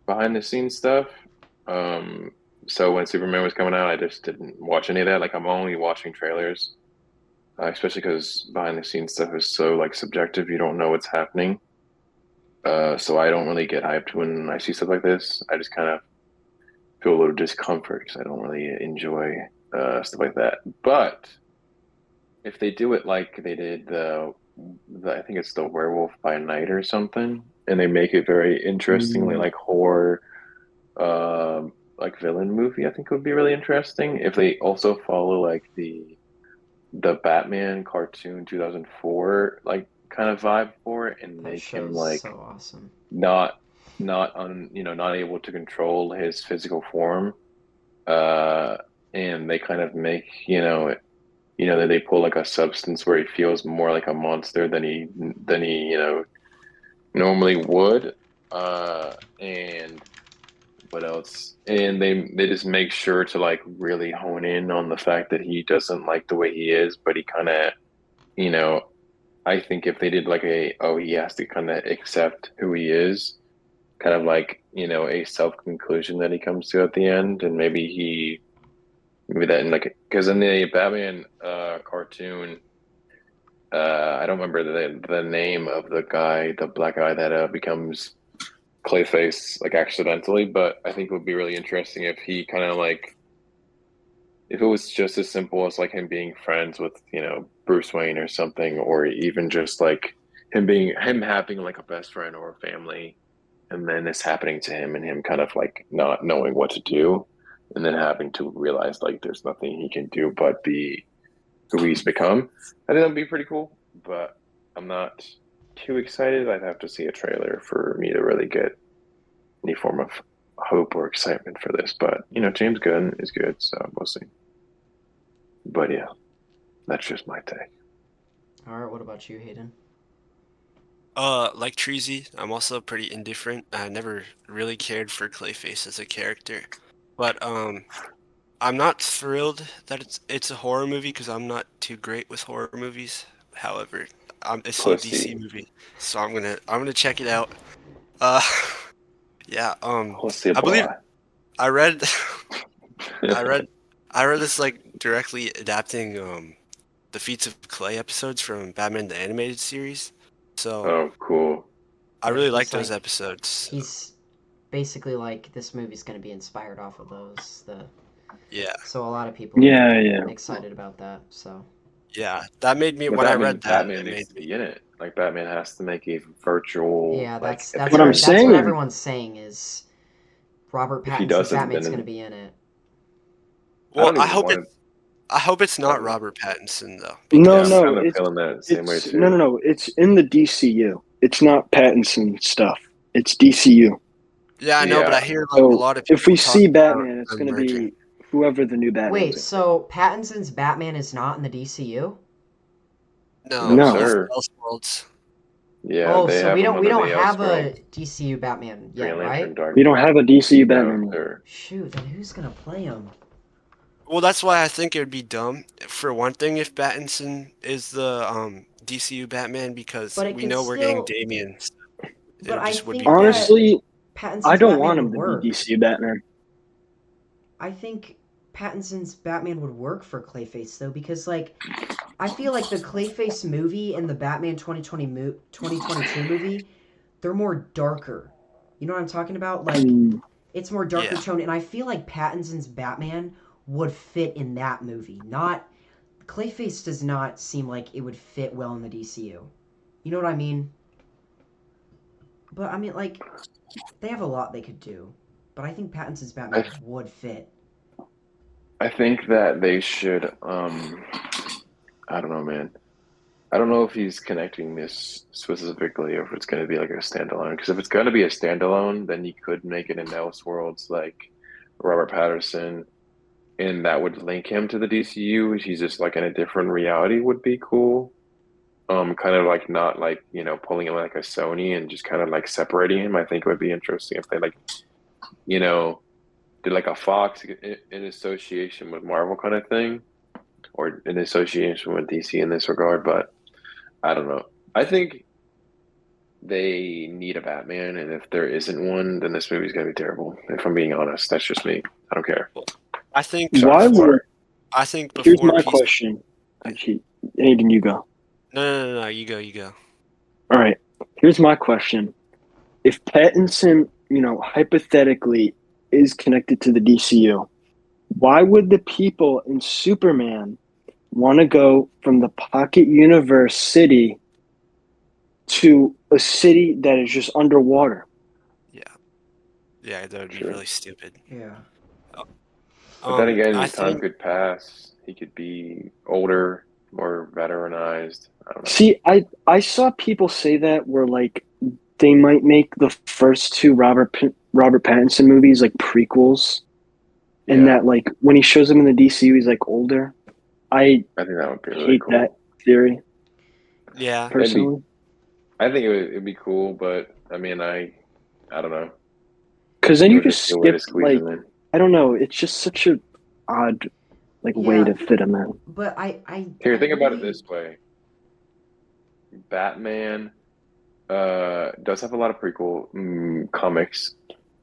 behind the scenes stuff. Um, so when Superman was coming out, I just didn't watch any of that. Like I'm only watching trailers, especially because behind the scenes stuff is so like subjective. You don't know what's happening. So I don't really get hyped when I see stuff like this. I just kind of feel a little discomfort because I don't really enjoy stuff like that. But if they do it like they did the I think it's the Werewolf by Night or something, and they make it very interestingly Mm, like horror, like villain movie, I think it would be really interesting. If they also follow like the Batman cartoon 2004 like kind of vibe for it, and That make him show's like so awesome. not not able to control his physical form, uh, and they kind of make that they pull like a substance where he feels more like a monster than he normally would. And what else? And they just make sure to like really hone in on the fact that he doesn't like the way he is, but he kind of, you know, I think if they did like he has to kind of accept who he is, kind of like, a self conclusion that he comes to at the end, and maybe that in like because in the Batman cartoon, I don't remember the name of the guy, the black guy that becomes Clayface like accidentally, but I think it would be really interesting if he kind of like if it was just as simple as like him being friends with Bruce Wayne or something, or even just like him having like a best friend or a family, and then this happening to him and him kind of like not knowing what to do, and then having to realize like there's nothing he can do but be who he's become. I think that'd be pretty cool, but I'm not too excited. I'd have to see a trailer for me to really get any form of hope or excitement for this. But James Gunn is good, so we'll see. But yeah, that's just my take. All right, what about you, Hayden? Like Treasy, I'm also pretty indifferent. I never really cared for Clayface as a character, but I'm not thrilled that it's a horror movie because I'm not too great with horror movies. However, it's a DC Pussy, movie, so I'm gonna check it out. Uh, yeah. pussy I believe boy. I read I read I read this like directly adapting the Feats of Clay episodes from Batman the Animated Series. So Oh, cool. I Yeah, really like those episodes. he's basically like this movie's gonna be inspired off of those. Yeah, So a lot of people are yeah, yeah. excited about that. So yeah. That made me But when I that means read that, Batman it needs made to me. be in it. Like Batman has to make a virtual yeah, like that's What I'm what appearance. saying. everyone's saying is Robert If he Pattinson's doesn't, Batman's then gonna be in it. I Well, don't even want to. I hope it's I not don't know. Robert Pattinson though, No, Yeah, I'm because no, kind of feeling that same way it's no, no, too. no. It's in the DCU. It's not Pattinson stuff. It's DCU. yeah, I know, but I Yeah, hear like a So lot of if we people talk see about Batman, it's them going to merging. be whoever the new Batman's Wait, going to so Pattinson's Batman is not in the DCU? No, no, No. he's sir. Elseworlds. Yeah, Oh, they so have him we under don't the have Elseworld a DCU Batman yet, Green Lantern right? Dark We don't Knight. have a DCU No, Batman yet. sir. Shoot, then who's gonna play him? Well, that's why I think it would be dumb for one thing if Pattinson is the DCU Batman because But it we can know we're getting still. Damien. But I Just would be think bad. that Honestly, I Pattinson's don't want Batman him would to be work. DCU Batman. I think Pattinson's Batman would work for Clayface though, because like I feel like the Clayface movie and the Batman 2022 movie, they're more darker. You know what I'm talking about? Like Mm, it's more darker Yeah. tone, and I feel like Pattinson's Batman would fit in that movie. Not Clayface does not seem like it would fit well in the DCU. You know what I mean? But I mean, like they have a lot they could do, but I think Pattinson's I Batman would fit. I think that they should. I don't know, man. I don't know if he's connecting this specifically, or if it's going to be like a standalone. Because if it's going to be a standalone, then he could make it in Elseworlds, like Robert Patterson, and that would link him to the DCU. He's just like in a different reality would be cool. Kind of like not like pulling him like a Sony and just kind of like separating him. I think it would be interesting if they like you know did like a Fox in association with Marvel kind of thing, or in association with DC in this regard. But I don't know. I think they need a Batman, and if there isn't one, then this movie's gonna be terrible. If I'm being honest, that's just me. I don't care. I think Why would? I think Here's before my PC. question. Actually, Aiden, you go. No. You go. All right. Here's my question. If Pattinson, hypothetically is connected to the DCU, why would the people in Superman want to go from the Pocket Universe city to a city that is just underwater? Yeah, that would be Sure. really stupid. Yeah. But then again, I time think could pass. He could be older, more veteranized. I don't know. See, I saw people say that where like they might make the first two Robert Pattinson movies like prequels, and Yeah, that like when he shows them in the DCU, he's like older. I I think that would be really hate cool. that theory yeah. personally I think it'd be cool, but I mean, I don't know. because then It you would just just be a way to skip squeeze like him in. I don't know. It's just such a odd way Yeah. to fit him in. But Here, I think about it really- this way. Batman does have a lot of prequel comics,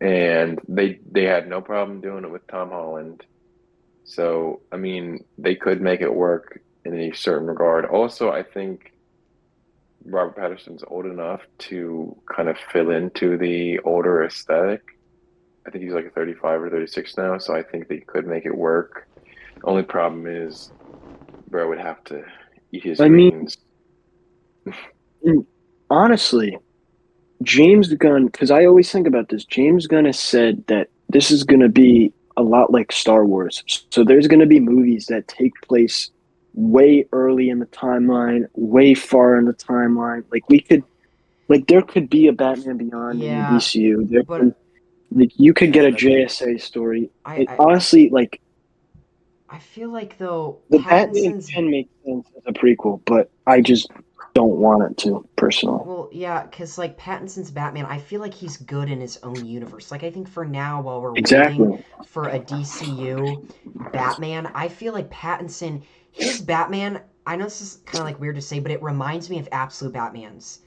and they had no problem doing it with Tom Holland. So, I mean, they could make it work in a certain regard. Also, I think Robert Patterson's old enough to kind of fill into the older aesthetic. I think he's like 35 or 36 now, so I think they could make it work. Only problem is, bro would have to eat his I mean- greens. Honestly, James Gunn, because I always think about this, James Gunn has said that this is going to be a lot like Star Wars. So there's going to be movies that take place way early in the timeline, way far in the timeline. There could be a Batman Beyond in the Yeah, DCU. but You could get a Yeah, that'd be- JSA story. I Honestly, I feel like though the Batman Pattinson's can make sense as a prequel, but I just don't want it to personally. well, yeah, because like Pattinson's Batman, I feel like he's good in his own universe. Like I think for now, while we're waiting Exactly. for a DCU Batman, I feel like Pattinson, his Batman. I know this is kind of like weird to say, but it reminds me of Absolute Batman's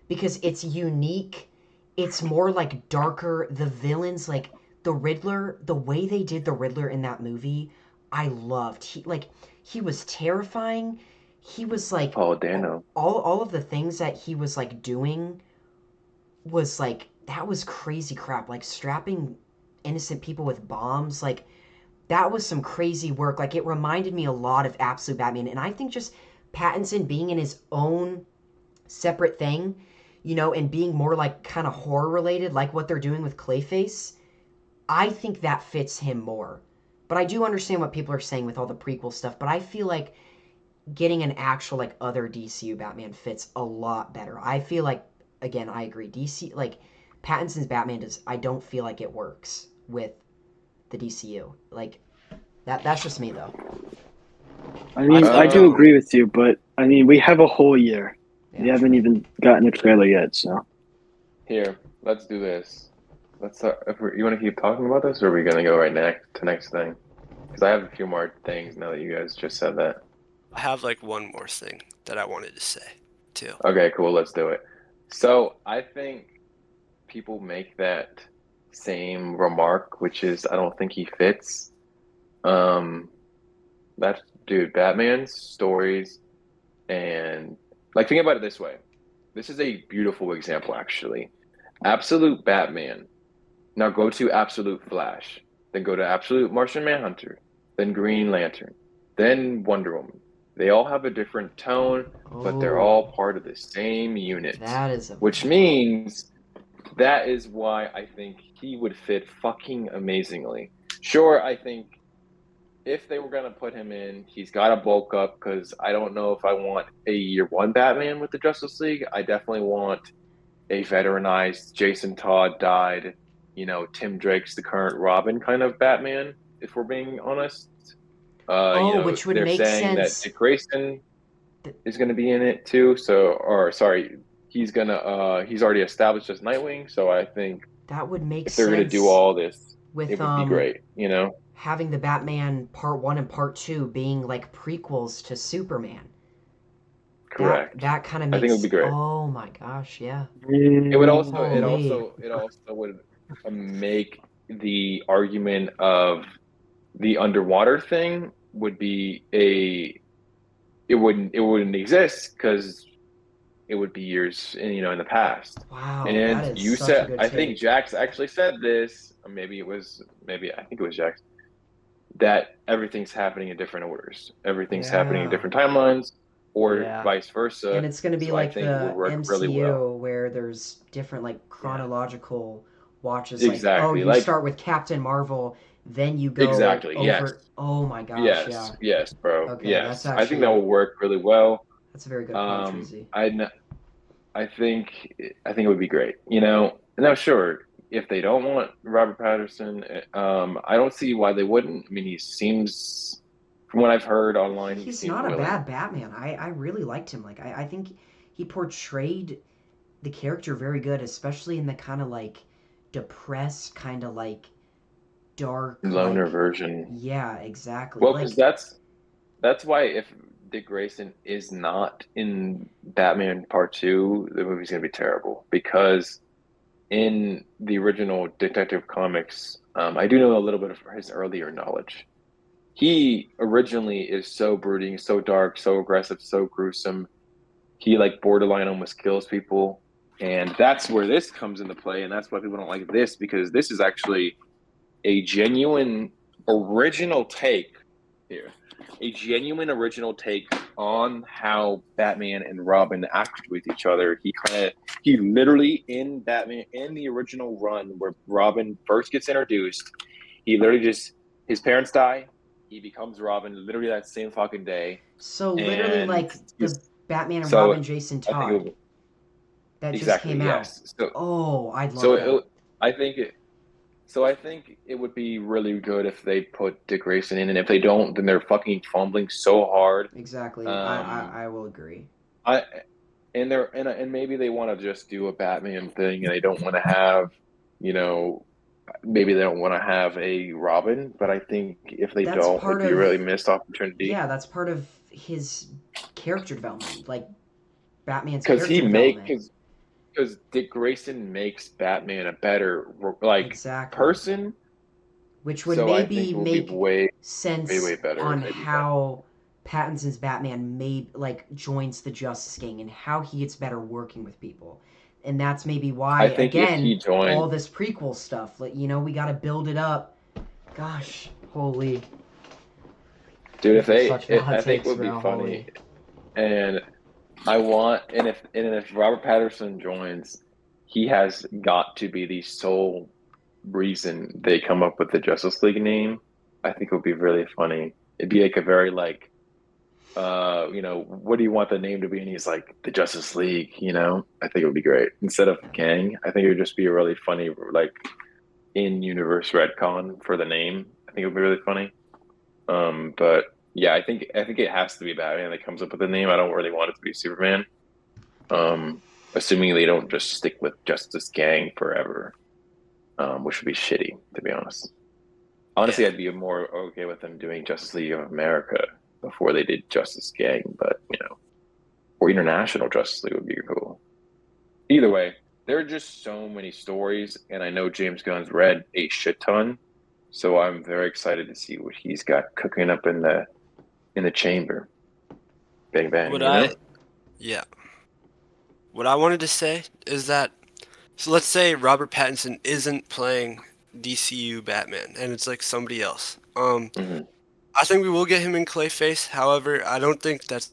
because it's unique. It's more like darker. The villains, like the Riddler, the way they did the Riddler in that movie, I loved. He was terrifying. He was like Paul Dano. all of the things that he was like doing was like that was crazy crap. Like strapping innocent people with bombs, like that was some crazy work. Like it reminded me a lot of Absolute Batman, and I think just Pattinson being in his own separate thing, and being more like kind of horror related, like what they're doing with Clayface, I think that fits him more. But I do understand what people are saying with all the prequel stuff, but I feel like getting an actual like other DCU Batman fits a lot better. I feel like again, I agree. DC like Pattinson's Batman does I don't feel like it works with the DCU. Like that's just me though. I mean, I I do think- agree with you, but I mean, we have a whole year. We Yeah. haven't even gotten a trailer yet, so. Here, let's do this. Let's. You want to keep talking about this, or are we gonna go right next to next thing? Because I have a few more things now that you guys just said that. I have like one more thing that I wanted to say too. Okay, cool. Let's do it. So I think people make that same remark, which is I don't think he fits. That's dude, Batman's stories and like think about it this way. This is a beautiful example actually. Absolute Batman. Now go to Absolute Flash. Then go to Absolute Martian Manhunter. Then Green Lantern. Then Wonder Woman. They all have a different tone, but they're Oh, all part of the same unit. that is a Which means that is why I think he would fit fucking amazingly. Sure, I think if they were gonna put him in, he's got to bulk up because I don't know if I want a year one Batman with the Justice League. I definitely want a veteranized Jason Todd died, Tim Drake's the current Robin kind of Batman, if we're being honest. Oh, which would They're make saying that sense. Dick Grayson Th- is going to be in it too. So, or sorry, he's already established as Nightwing. So I think That would make if they're going to do sense all this, it with would be great. having the Batman Part 1 and Part 2 being like prequels to Superman. Correct. That kind of I think it would makes. be great. Oh my gosh, yeah. It would also, Holy. it also would make the argument of the underwater thing would be it wouldn't exist because it would be years in the past. Wow, that And is you such a said, good I think take. Jax actually said this, or maybe I think it was Jax, that everything's happening in different orders. Everything's happening in Yeah. different timelines, or Yeah. vice And versa. it's going to be So I like think it would the work really well. MCU where there's different like Yeah. chronological watches. Like, oh, Exactly. you Like start with Captain Marvel, then you go exactly. Yes. over. Oh my gosh, Yes. yeah. Yes, bro. Okay, Yes. I think that will that's work really well. a very good point, Treasy. I I think it would be great. Now sure, if they don't want Robert Patterson, I don't see why they wouldn't. I mean, he seems, from what I've heard online, he He's seems not a willing. bad Batman. I really liked him. Like I think he portrayed the character very good, especially in the kind of like depressed, kind of like dark, Loner like version. yeah, exactly. Well, Like because that's why if Dick Grayson is not in Batman Part Two, the movie's gonna be terrible. Because in the original Detective Comics, I do know a little bit of his earlier knowledge. He originally is so brooding, so dark, so aggressive, so gruesome. He like borderline almost kills people. And that's where this comes into play, and that's why people don't like this, because this is actually a genuine original take here. A genuine original take on how Batman and Robin acted with each other. He literally in Batman in the original run where Robin first gets introduced, he literally just his parents die, he becomes Robin literally that same fucking day. so literally And like the Batman and so Robin Jason I think it Todd would, that just exactly, came out. yes. So Oh, I'd so love that. it, I think it, so I think it would be really good if they put Dick Grayson in, and if they don't, then they're fucking fumbling so hard. Exactly. Um, I will agree. I and maybe they want to just do a Batman thing, and they don't want to have, you know, maybe they don't want to have a Robin. But I think if they That's don't, part it'd be a of really missed opportunity yeah, that's part of his character development, like Batman's because character development. because Dick Grayson makes Batman a better like Exactly. person. Which would So I think maybe it will be make way sense better if on they do that. how Pattinson's Batman may like joins the Justice Gang and how he gets better working with people. And that's maybe why I think if again he joined, all this prequel stuff, like we got to build it up. Gosh, holy. dude, These are such I hot think it takes, would be bro. funny, Holy. and if Robert Patterson joins, he has got to be the sole reason they come up with the Justice League name. I think it would be really funny. It'd be like a very like, what do you want the name to be? And he's like the Justice League. I think it would be great instead of Gang. I think it would just be a really funny like in universe retcon for the name. I think it would be really funny. But yeah, I think it has to be Batman that comes up with the name. I don't really want it to be Superman. Assuming they don't just stick with Justice Gang forever, which would be shitty, to be honest. Honestly, Yeah. I'd be more okay with them doing Justice League of America before they did Justice Gang, but or International Justice League would be cool. Either way, there are just so many stories, and I know James Gunn's read a shit ton, so I'm very excited to see what he's got cooking up in the chamber. Bang bang, What I yeah. What I wanted to say is that so let's say Robert Pattinson isn't playing DCU Batman and it's like somebody else. Mhm. I think we will get him in Clayface. However, I don't think that's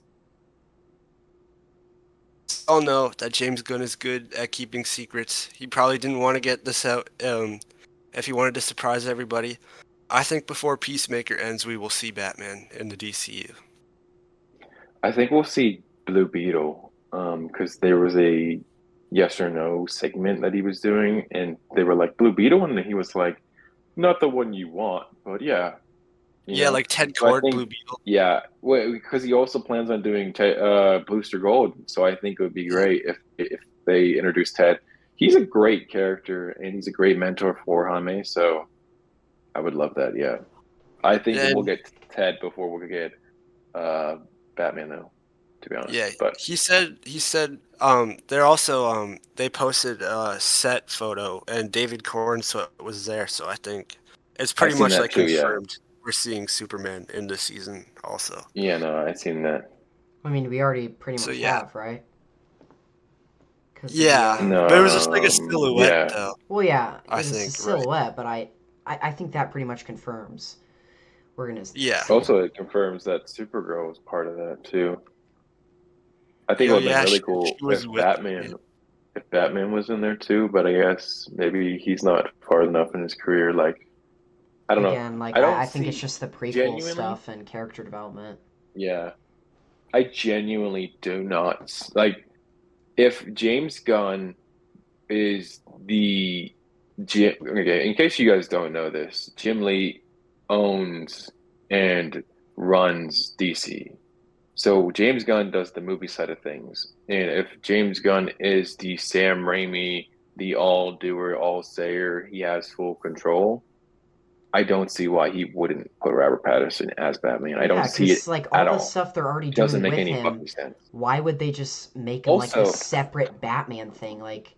all know that James Gunn is good at keeping secrets. He probably didn't want to get this out if he wanted to surprise everybody. I think before Peacemaker ends, we will see Batman in the DCU. I think we'll see Blue Beetle, because there was a yes or no segment that he was doing, and they were like Blue Beetle, and he was like, not the one you want, but yeah, you Yeah, know. like Ted So I Kord, think, Blue Beetle. yeah, well, because he also plans on doing Booster Gold, so I think it would be Yeah. great if they introduce Ted. He's a great character, and he's a great mentor for Jaime, so I would love that. Yeah, I think we'll And get Ted before we get uh Batman, though, to be honest. yeah, But he said they're also they posted a set photo and David Cornsweet was there, so I think it's I've pretty seen much that like too. Yeah, confirmed we're seeing Superman in this season also. yeah, no, I've seen that. I mean, we already pretty So much yeah. have, right? Because of the Yeah. No, But it was just like a silhouette yeah. though, well, yeah, I it was a think, right? silhouette, but I think that pretty much confirms we're gonna Yeah. see him. Also, it confirms that Supergirl was part of that too. I think it Oh would have been yeah, really she cool was with them. Yeah. if Batman was in there too. But I guess maybe he's not far enough in his career. Like, I don't know. Again, like I don't I think it's see just the prequel genuinely. stuff and character development. Yeah, I genuinely do not like if James Gunn is the Jim. Okay, in case you guys don't know this, Jim Lee owns and runs DC. So James Gunn does the movie side of things. And if James Gunn is the Sam Raimi, the all doer, all sayer, he has full control. I don't see why he wouldn't put Robert Pattinson as Batman. I Well, don't yeah, see it because like all at the all. stuff they're already It doesn't doing make with any him, fucking sense. why would they just make him like a Also, separate Batman thing? Like,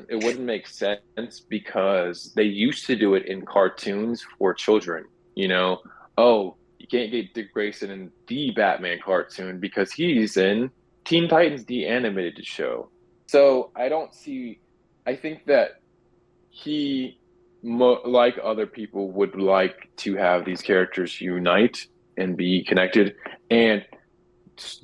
it wouldn't make sense because they used to do it in cartoons for children. You know, oh, you can't get Dick Grayson in the Batman cartoon because he's in Teen Titans the animated show. So I don't see. I think that he, like other people, would like to have these characters unite and be connected. And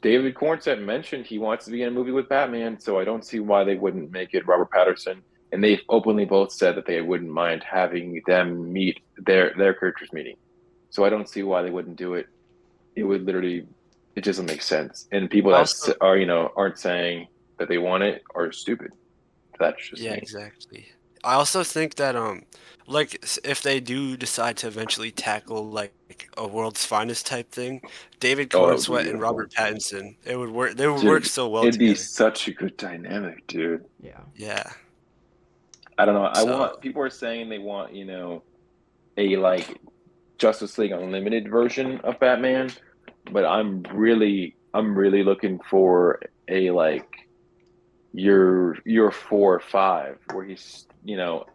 David Cornsett mentioned he wants to be in a movie with Batman, so I don't see why they wouldn't make it Robert Patterson. And they've openly both said that they wouldn't mind having them meet their characters meeting. So I don't see why they wouldn't do it. It would literally, it doesn't make sense. And people I that also are aren't saying that they want it are stupid. That's just Yeah, me. exactly. I also think that like if they do decide to eventually tackle like a world's finest type thing, David Oh, that would be Cornsweet and beautiful, Robert Pattinson, it would work. They would work dude. so well It'd be together. such a good dynamic, dude. yeah. Yeah. I don't know. I So want people are saying they want a like Justice League Unlimited version of Batman, but I'm really looking for a like your 4 or 5 where he's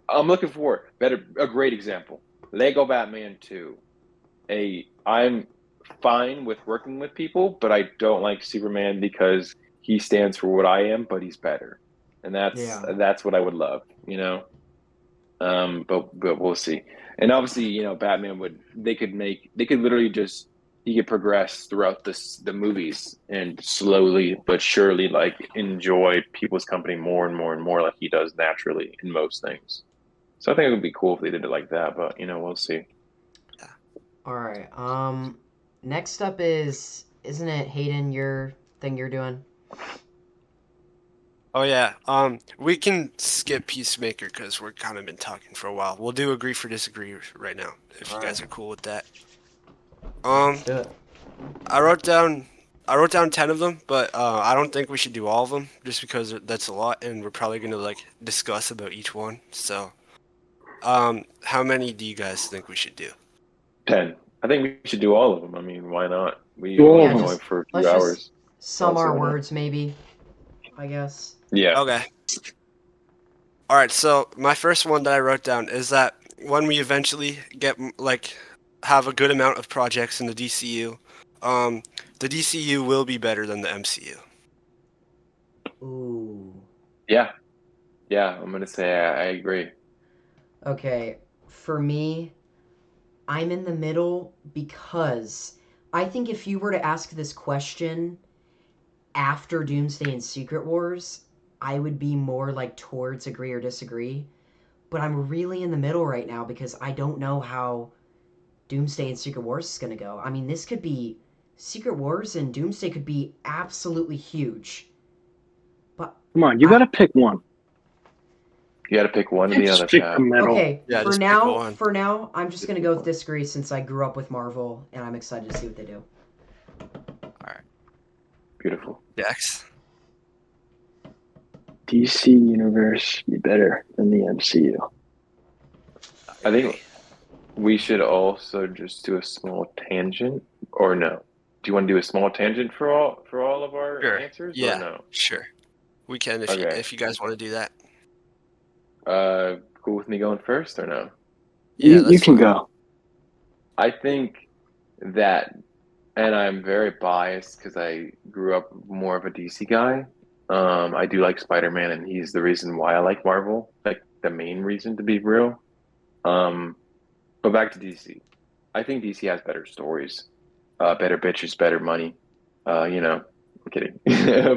I'm looking for a great example. Lego Batman 2. I'm fine with working with people, but I don't like Superman because he stands for what I am, but he's better. And Yeah. that's what I would love. But we'll see. And obviously, Batman they could literally just he could progress throughout the movies and slowly but surely like enjoy people's company more and more and more like he does naturally in most things. So I think it would be cool if they did it like that, but we'll see. yeah. All right. Next up isn't it Hayden? Your thing you're doing? Oh yeah. We can skip Peacemaker because we're kind of been talking for a while. We'll do agree for disagree right now if All you right. guys are cool with that. Let's Um, do it. I wrote down 10 of them, but I don't think we should do all of them just because that's a lot, and we're probably gonna like discuss about each one. So, how many do you guys think we should do? 10. I think we should do all of them. I mean, why not? We Do all only of Yeah, been them. going just for a few let's just hours. I sum don't see our why not. words, maybe. I guess. Yeah. Okay. All right. So my first one that I wrote down is that when we eventually get like have a good amount of projects in the DCU, um, the DCU will be better than the MCU. Ooh. Yeah. Yeah. I'm gonna say I agree. Okay. For me, I'm in the middle because I think if you were to ask this question after Doomsday and Secret Wars, I would be more like towards agree or disagree. but I'm really in the middle right now because I don't know how Doomsday and Secret Wars is going to go. I mean, this could be Secret Wars and Doomsday could be absolutely huge. But Come on, you I, gotta pick one. You got to pick one or You the just other, pick Chad. the middle. okay, Yeah, for just pick now, one. I'm just going to go with Disagree since I grew up with Marvel and I'm excited to see what they do. Beautiful. Jax. DC Universe be better than the MCU. I think we should also just do a small tangent, or no? Do you want to do a small tangent for all of our Sure. answers, Yeah. or no? Sure. We can Okay. if you guys want to do that. Cool with me going first, or no? Yeah, you that's can fine. go. I think that, and I'm very biased because I grew up more of a DC guy. I do like Spider-Man, and he's the reason why I like Marvel, like the main reason to be real. Um, but back to DC. I think DC has better stories, better bitches, better money. I'm kidding.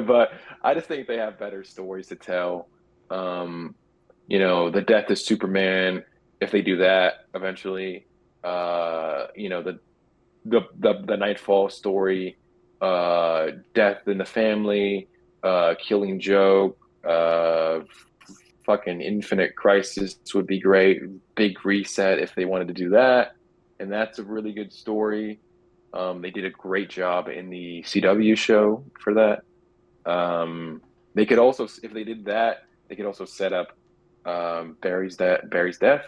But I just think they have better stories to tell. Um, the death of Superman, if they do that eventually, the Nightfall story, death in the family, Killing Joke, fucking Infinite Crisis would be great. Big Reset if they wanted to do that, and that's a really good story. They did a great job in the CW show for that. They could also, if they did that, they could also set up Barry's death.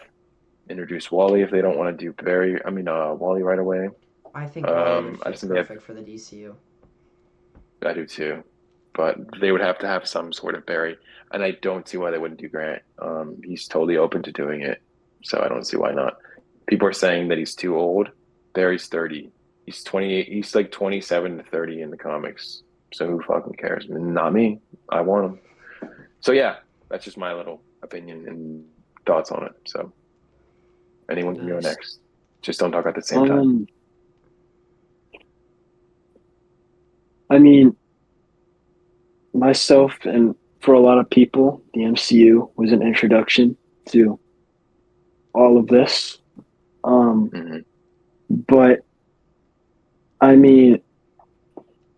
Introduce Wally if they don't want to do Wally right away. I think Wally would I fit just think they have, perfect for the DCU. I do too, but they would have to have some sort of Barry, and I don't see why they wouldn't do Grant. He's totally open to doing it, so I don't see why not. People are saying that he's too old. Barry's 30. He's 28. He's like 27 to 30 in the comics. So who fucking cares? Not me. I want him. So yeah, that's just my little opinion and thoughts on it. So anyone can go Nice. next. Just don't talk at the same time. I mean, myself and for a lot of people, the MCU was an introduction to all of this. Mhm. But I mean,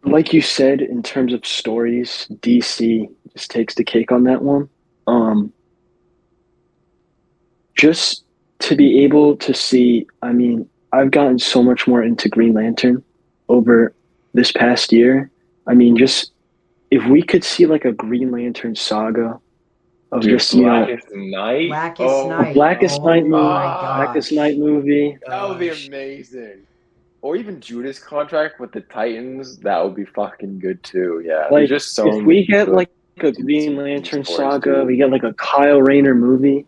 like you said, in terms of stories, DC just takes the cake on that one. Just to be able to see, I mean, I've gotten so much more into Green Lantern over this past year. I mean, just if we could see like a Green Lantern saga of Dude, just, Blackest Night. Blackest Night. Blackest Oh Night movie, my Blackest gosh. Night movie. That would be Gosh. amazing. Or even Judas Contract with the Titans. That would be fucking good too. Yeah, Like, there's just so if many we get good like a DC Green Lantern stories, saga, dude. we get like a Kyle Rayner movie.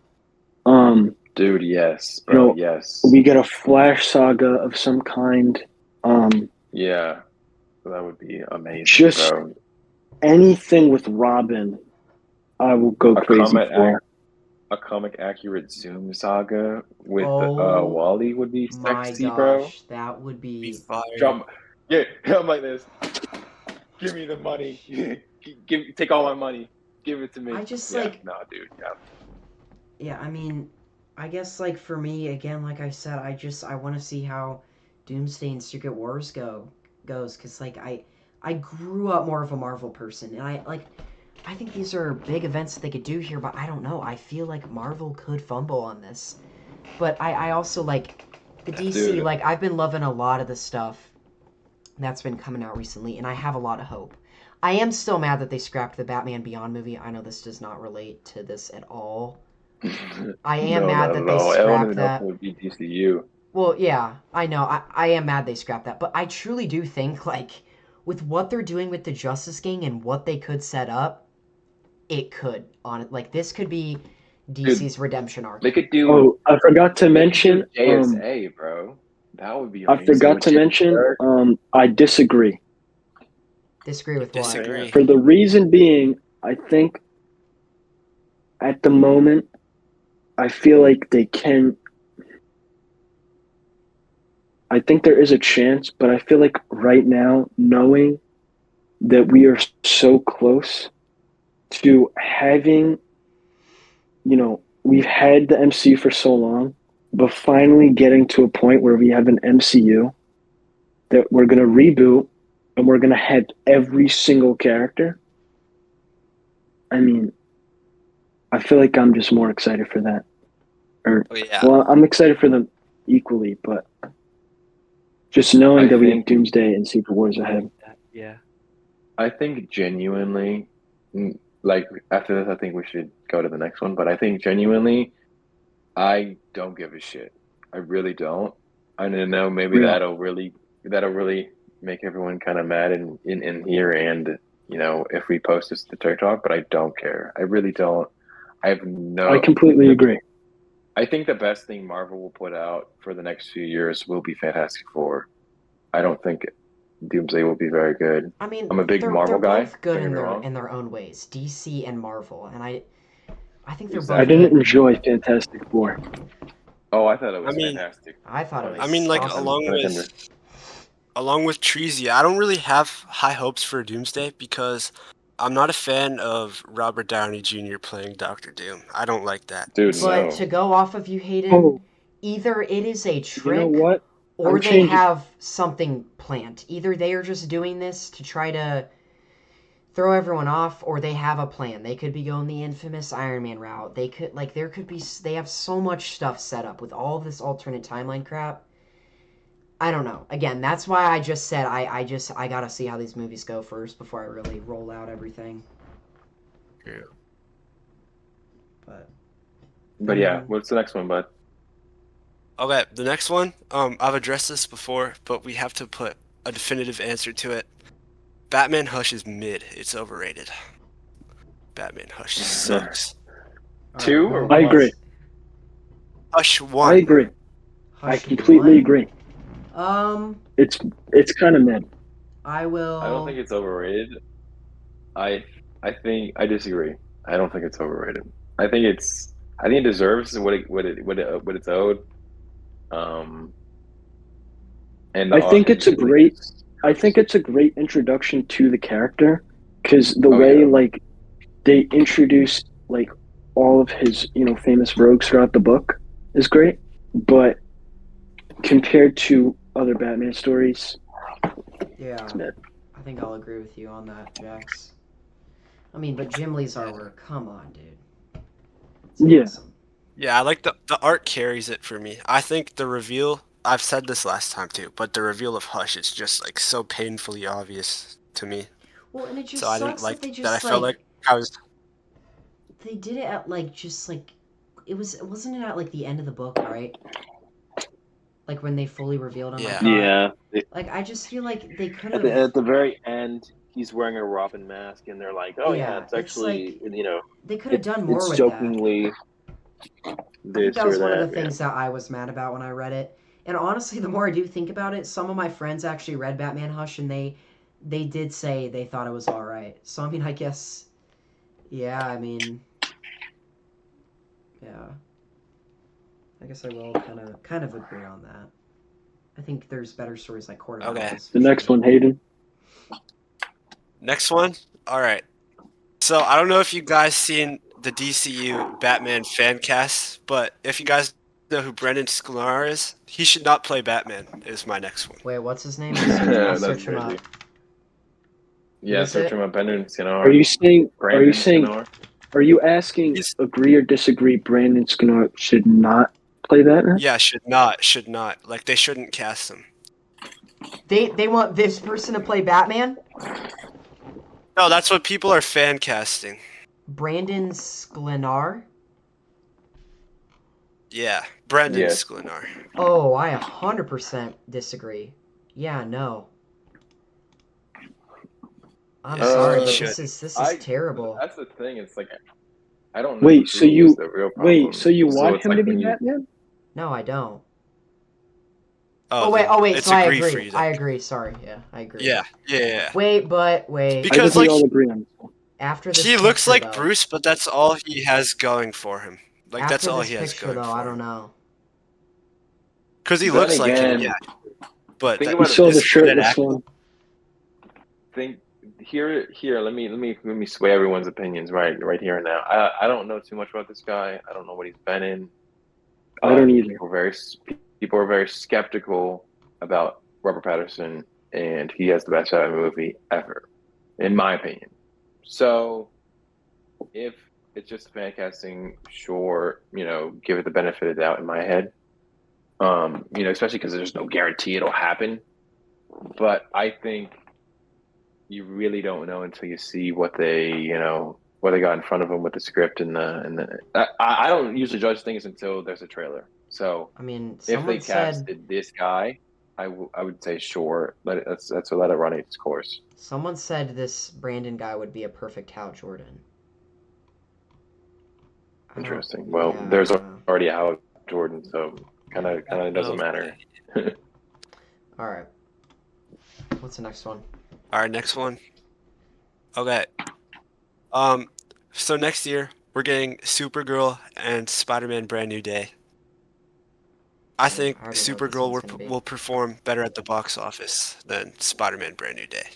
Dude, yes, bro, yes. We get a Flash saga of some kind. Yeah, that would be amazing, Just bro. anything with Robin, I will go crazy for. A comic accurate Zoom saga with Oh Wally would be my sexy, bro. gosh. That would Be be. fire. Yeah, I'm like this. Give me the money. Take all my money. Give it to me. I just Yeah, like. nah, dude. Yeah. Yeah, I mean, I guess like for me, again, like I said, I want to see how Doomsday and Secret Wars goes, because like I grew up more of a Marvel person, and I think these are big events that they could do here, but I don't know. I feel like Marvel could fumble on this. But I also like the DC, Dude. like I've been loving a lot of the stuff that's been coming out recently, and I have a lot of hope. I am still mad that they scrapped the Batman Beyond movie. I know this does not relate to this at all. I am mad that they I don't scrapped even know if that. it would be DCU. Well, yeah, I know. I am mad they scrapped that, but I truly do think like with what they're doing with the Justice Gang and what they could set up, it could on it. Like this could be DC's redemption arc. They could do. Oh, I forgot to mention. JSA, bro. That would be I amazing. forgot to mention. I disagree. Disagree with what? Disagree. For the reason being, I think at the moment, I feel like they can. I think there is a chance, but I feel like right now, knowing that we are so close to having, we've had the MCU for so long, but finally getting to a point where we have an MCU that we're going to reboot and we're going to have every single character. I mean, I feel like I'm just more excited for that. Oh, yeah. Well, I'm excited for them equally, but just knowing I that we have think- Doomsday and Secret Wars ahead. Yeah. I think genuinely, like after this, I think we should go to the next one. But I think genuinely, I don't give a shit. I really don't. I don't know. Maybe Yeah. that'll really make everyone kind of mad in here, and if we post this to TikTok. But I don't care. I really don't. I have no. I completely agree. I think the best thing Marvel will put out for the next few years will be Fantastic Four. I don't think Doomsday will be very good. I mean, I'm a big they're, Marvel they're guy, both good don't get in me their wrong. in their own ways, DC and Marvel, and I think they're Exactly. I both didn't good. enjoy Fantastic Four. Oh, I thought it was I mean- fantastic. I thought it was. I mean, like awesome. along with Treasy, I don't really have high hopes for Doomsday because I'm not a fan of Robert Downey Jr. playing Doctor Doom. I don't like that. Dude, But no. to go off of you, Hayden, Oh, either it is a you trick know what? or I'm they changing. have something planned. Either they are just doing this to try to throw everyone off, or they have a plan. They could be going the infamous Iron Man route. They could, like, there could be, they have so much stuff set up with all this alternate timeline crap. I don't know. Again, that's why I just said I gotta see how these movies go first before I really roll out everything. Yeah. But yeah, what's the next one, bud? Okay, the next one, I've addressed this before, but we have to put a definitive answer to it. Batman Hush is mid. It's overrated. Batman Hush sucks. Two or I one? agree. Hush I 1. agree. I Hush completely one? agree. It's kind of mid. I will. I don't think it's overrated. I disagree. I don't think it's overrated. I think it deserves what it's owed. And I think it's a great introduction to the character because the way like they introduce like all of his famous rogues throughout the book is great, but compared to other Batman stories, Yeah, it's mid. I think I'll agree with you on that, Jax. I mean, but Jim Lee's artwork, come on, dude. It's Yeah. awesome. Yeah, I like the art carries it for me. I think the reveal, I've said this last time too, but the reveal of Hush is just like so painfully obvious to me. Well, and it just So I sucks didn't like that they just that. I felt like I was. they did it at like just like wasn't it at like the end of the book, right? Like when they fully revealed him. I Yeah. thought. Yeah. Like I just feel like they could At have. the very end, he's wearing a Robin mask, and they're like, "Oh Yeah, yeah, it's it's actually They could have done more it's with that. jokingly I think this that or was one of that." the things that I was mad about when I read it. And honestly, the more I do think about it, some of my friends actually read Batman Hush, and they did say they thought it was all right. So I mean, I guess, yeah. I mean, yeah. I guess I will kind of agree on that. I think there's better stories like Court of Okay. Owls. The next one, Hayden. Next one? Alright. So I don't know if you guys seen the DCU Batman fan cast, but if you guys know who Brendan Sklar is, he should not play Batman, is my next one. Wait, what's his name? Yeah, I'll that's search him up. crazy. Yeah, is search it? him up. Brendan Sklar. Are you saying? Brandon Sklar. Are you asking? He's- Agree or disagree? Brandon Sklar should not play Batman. Yeah, should not. Like, they shouldn't cast him. They want this person to play Batman? No, that's what people are fan casting. Brandon Sklenar? Yeah, Brendan Yes. Sklenar. Oh, I 100% disagree. Yeah, no. I'm Yeah, sorry, he but should. this is I- terrible. That's the thing. It's like I don't know. Wait, so who you- is the real problem. So you want it's him like to be when you- Batman? No, I don't. Oh, wait, it's so I agree for agree. you then. I agree, sorry. Yeah, I agree. Yeah. Wait. I Because, think we like, all agree on this one. After this He looks picture, like though, Bruce, but that's all he has going for him. Like, after that's all this he has picture, going though, for I him. don't know. Because he Then looks like him, again, yeah. But think that, We about it, saw the is that shirtless acting? one. think here. Let me sway everyone's opinions right here and now. I don't know too much about this guy. I don't know what he's been in. I don't either. People are very skeptical about Robert Patterson, and he has the best Batman movie ever, in my opinion. So, if it's just fan casting, sure, give it the benefit of the doubt in my head. Especially because there's no guarantee it'll happen. But I think you really don't know until you see what they got in front of them with the script and the. I don't usually judge things until there's a trailer. So I mean, if they someone said casted this guy, I would say sure. Let it run its course. this Brandon guy would be a perfect Hal Jordan. Interesting. Well, yeah. there's already a Hal Jordan, so kind of doesn't matter. All right. What's the next one? All right, next one. Okay. So next year we're getting Supergirl and Spider-Man: Brand New Day. I think I already know what this Supergirl one's gonna be. will perform better at the box office than Spider-Man: Brand New Day.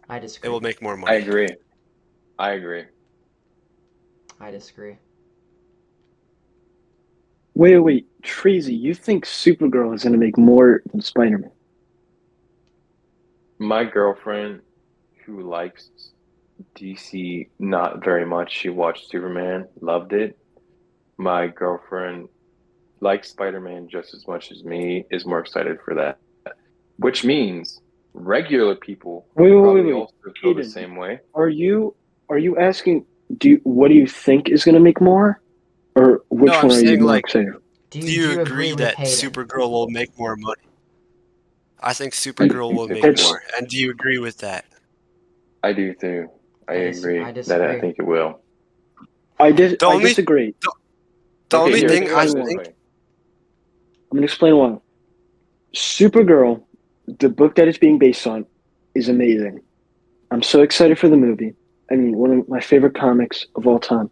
I It disagree. will make more money. I agree. I disagree. Wait, Treasy, you think Supergirl is going to make more than Spider-Man? My girlfriend, who likes DC not very much, she watched Superman, loved it. My girlfriend likes Spider-Man just as much as me, is more excited for that. Which means regular people probably also feel the Aiden, same way. Are you asking? What do you think is going to make more, or which No, I'm one are you saying, more like, excited? Do Do you you agree agree with that Hayden? Supergirl will make more money? I think Supergirl will make It's- more. And do you agree with that? I do too. I agree I that disagree. I think it will. I The only- disagree. The Okay, only here, thing I explain think why. I'm going to explain why. Supergirl, the book that it's being based on, is amazing. I'm so excited for the movie. I mean, one of my favorite comics of all time.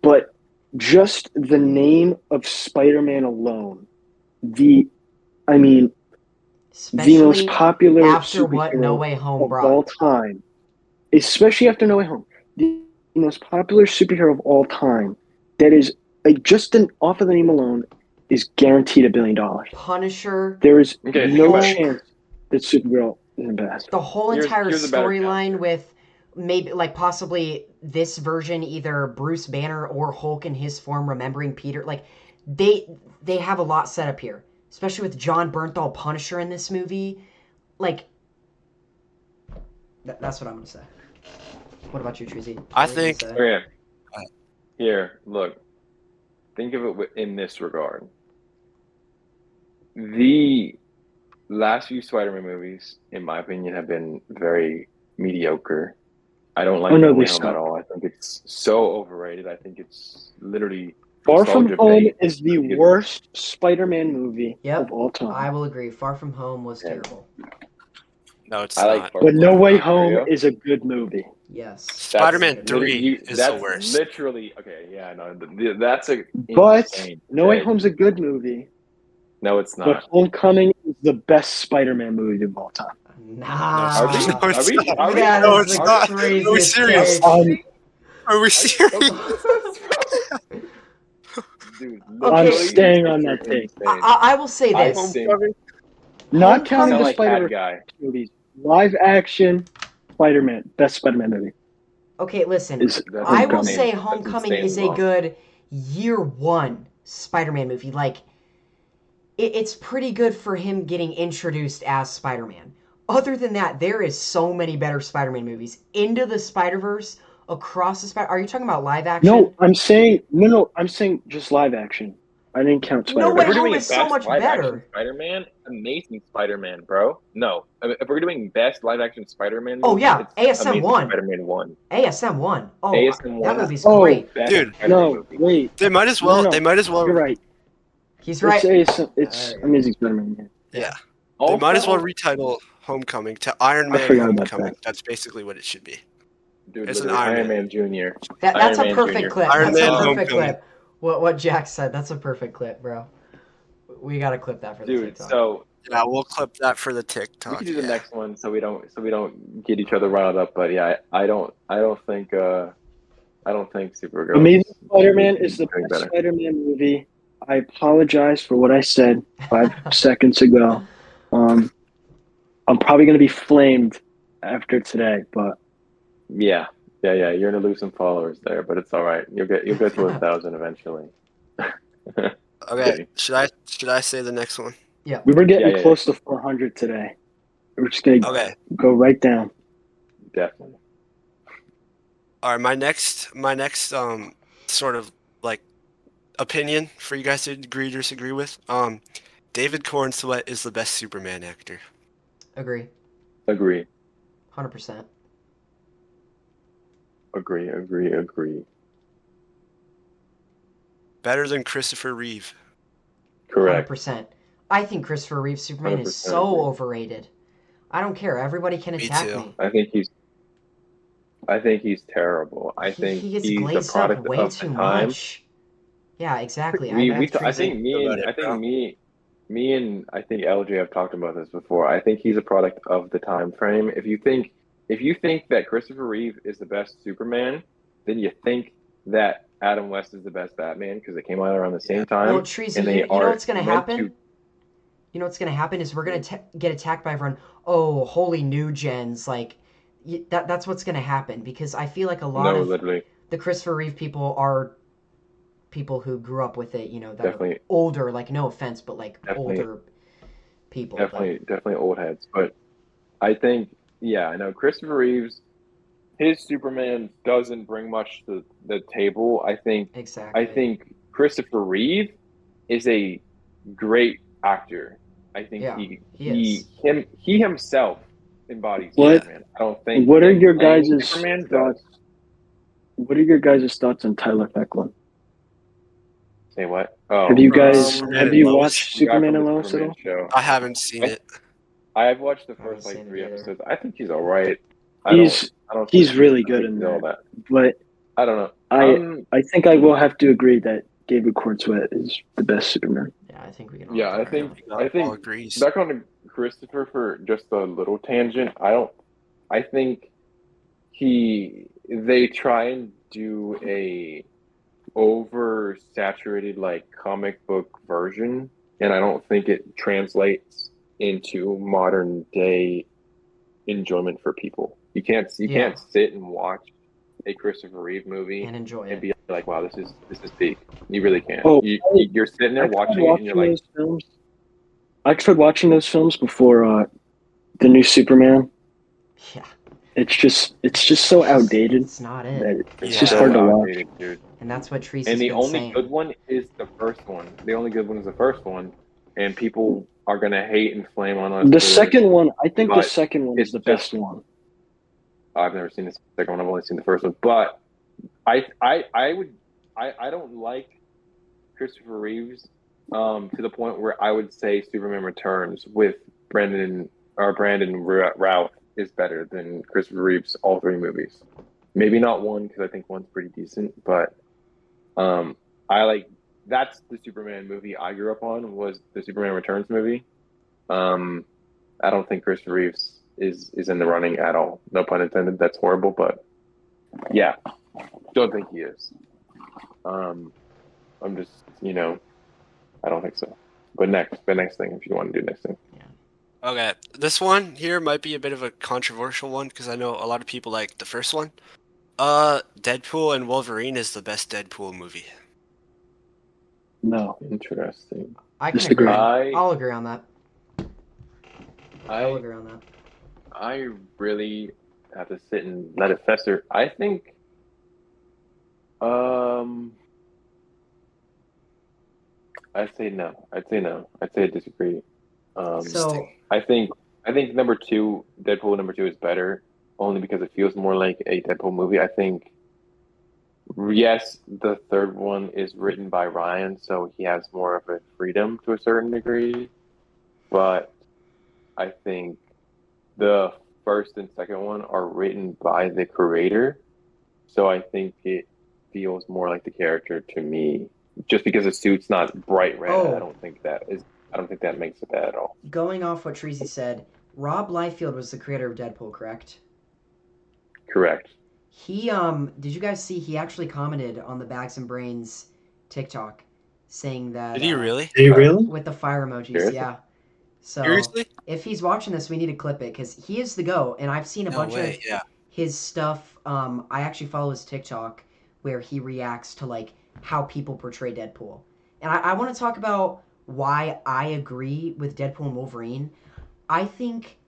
But just the name of Spider-Man alone, the most Especially popular after what superhero No Way Home of all brought. time, especially after No Way Home, the most popular superhero of all time, that is just off of the name alone, is guaranteed $1 billion. Punisher, There is Okay, think no about it. chance that Supergirl isn't best. the whole Here's entire a better storyline counter. with maybe like possibly this version, either Bruce Banner or Hulk in his form remembering Peter. Like they have a lot set up here, especially with John Bernthal Punisher in this movie. Like that's what I'm gonna say. What about you, Treasy? I What are you think- gonna say? Okay. Here, look. Think of it in this regard. The last few Spider-Man movies, in my opinion, have been very mediocre. I don't like Oh, no, No they Way Home suck. at all. I think it's so overrated. I think it's literally Far From nostalgia Home bait. is the worst Spider-Man movie Yep, of all time. I will agree. Far From Home was Yeah. terrible. No, it's I like not. Far But From No Home. Way There you Home go. is a good movie. Yes. Spider-Man That's 3 literally- is that's the worst. Literally, okay, yeah, no, that's a But insane No Way take. Home's a good movie. No, it's But not. Homecoming is the best Spider-Man movie of all time. Nah. Are we? No, it's Are we? not. Are we? That No, is it's the not. craziest Are we serious? take. Are we serious? Dude, Okay. literally, staying these on takes that are take. insane. I will say I this. think- Homecoming? Not counting Sound the like bad Spider-Verse guy. movies. Live action Spider-Man, best Spider-Man movie Okay, listen. is That's I will Homecoming. say That's Homecoming insane is a wrong. good year one Spider-Man movie. Like, it's pretty good for him getting introduced as Spider-Man. Other than that, there is so many better Spider-Man movies. Into the Spider-Verse, Across the Spider. Are you talking about live action? No, I'm saying just live action. I didn't count No Spider-Man. Way If we're Home doing is so best much live action better. Spider-Man, Amazing Spider-Man, bro. No, if we're doing best live action Spider-Man, Oh, yeah, it's ASM Amazing 1. Spider-Man 1. ASM 1. Oh, ASM 1 that is movie's Oh, great. Best Dude, Spider-Man No, movie. wait. They might as well. No. They might as well. You're right. He's right. It's Alright. Amazing Spider-Man. Yeah. Also, They might as well retitle Homecoming to Iron I Man forgot about Homecoming. that. That's basically what it should be. dude, It's an literally Iron Iron Man. Man Jr. That's Iron a Man perfect Jr. clip. Iron That's Man a perfect Homecoming. clip. What Jack said. That's a perfect clip, bro. We gotta clip that for the Dude, TikTok. so Yeah, we'll clip that for the We TikTok. could do the Yeah. next one so we don't get each other riled up. But yeah, I don't think Amazing Supergirl's Spider-Man is the doing best better. Spider-Man movie. I apologize for what I said 5 seconds ago. I'm probably going to be flamed after today, but Yeah, yeah. You're gonna lose some followers there, but it's all right. You'll get to 1,000 eventually. Okay. Kidding. Should I say the next one? Yeah. we were getting Yeah. close to 400 today. We're just going to Okay. go right down. Definitely. All right. My next sort of like opinion for you guys to agree or disagree with. David Cornsweet is the best Superman actor. Agree. Agree. 100%. Agree. Better than Christopher Reeve. Correct. 100%. I think Christopher Reeve's Superman is 100% so agree. overrated. I don't care. Everybody can Me attack too. me. I think he's terrible. I think He gets he's a glazed up product way of the too time. much. Yeah, exactly. I We agree we with t- I Treasy. think me About and it, I think bro. me and I think LJ have talked about this before. I think he's a product of the time frame. If you think that Christopher Reeve is the best Superman, then you think that Adam West is the best Batman because they came out around the same Well, time Treasy, and they you know are what's going to meant happen? to. You know what's going to happen is we're going to get attacked by everyone. Oh, holy new gens. Like, that's what's going to happen because I feel like a lot No, of literally, the Christopher Reeve people are people who grew up with it, that are definitely, older, like no offense, but like definitely, older people. But definitely old heads. But I think, yeah, I know Christopher Reeves. His Superman doesn't bring much to the table. I exactly. think Christopher Reeve is a great actor. I think Yeah, he is. he himself embodies Yeah. What Superman. I don't think what are him your playing guys' Superman does. thoughts? What are your guys' thoughts on Tyler Hoechlin? Say what? Have Oh, you From guys Superman have and you Lois. watched the guy Superman from and the Lois at Superman all? show. I haven't seen I it. I've watched the I haven't first like seen it three either. episodes. I think he's all right. He's I don't think he's really I good think in he's all that. that. But I don't know. I I think I will have to agree that David Cornsweet is the best Superman. Yeah, I think we can all Yeah, agree I on that. think All I think agrees. back on to Christopher for just a little tangent. I think they try and do a oversaturated like comic book version, and I don't think it translates into modern day enjoyment for people. You Yeah, can't sit and watch a Christopher Reeve movie and enjoy and it. be like, wow, this is peak. You really can't. Oh, You're sitting there I tried watching it and you're watching like, those films. I tried watching those films before the new Superman. Yeah, It's just so outdated it's not it. that it's it's just Yeah. hard so to watch. outdated, dude. And that's what And Treasy's the been only good saying. one is the first one. The only good one is the first one, and people are gonna hate and flame on us The for it. second one, I think the But second one is it's the just best one. I've never seen the second one. I've only seen the first one. But I don't like Christopher Reeves to the point where I would say Superman Returns with Brandon Routh is better than Christopher Reeves all three movies. Maybe not one because I think one's pretty decent, but I like that's the Superman movie I grew up on was the Superman Returns movie. Um, I don't think Christopher Reeves is in the running at all. No pun intended. That's horrible, but yeah, don't think he is. I'm just I don't think so. But next thing, if you want to do next thing. Okay. This one here might be a bit of a controversial one because I know a lot of people like the first one. Deadpool and Wolverine is the best Deadpool movie. No, Interesting. I can Disagree. agree. I I'll agree on that. I'll I agree on that. I really have to sit and let it fester. I think um I'd say no. I'd say no. I'd say I disagree. Um So, I think number two, Deadpool number two is better, only because it feels more like a Deadpool movie. I think yes, the third one is written by Ryan, so he has more of a freedom to a certain degree. But I think the first and second one are written by the creator, so I think it feels more like the character to me. Just because the suit's not bright red, I oh, don't think that is I don't think that makes it bad at all. Going off what Treasy said, Rob Liefeld was the creator of Deadpool, correct? Correct. He did you guys see he actually commented on the Bags and Brains TikTok saying that Did he really? Did he really? with the fire emojis, Seriously? yeah. So Seriously? if he's watching this, we need to clip it because he is the GOAT, and I've seen a No bunch way. of Yeah. his stuff. I actually follow his TikTok where he reacts to like how people portray Deadpool, and I want to talk about why I agree with Deadpool and Wolverine. I think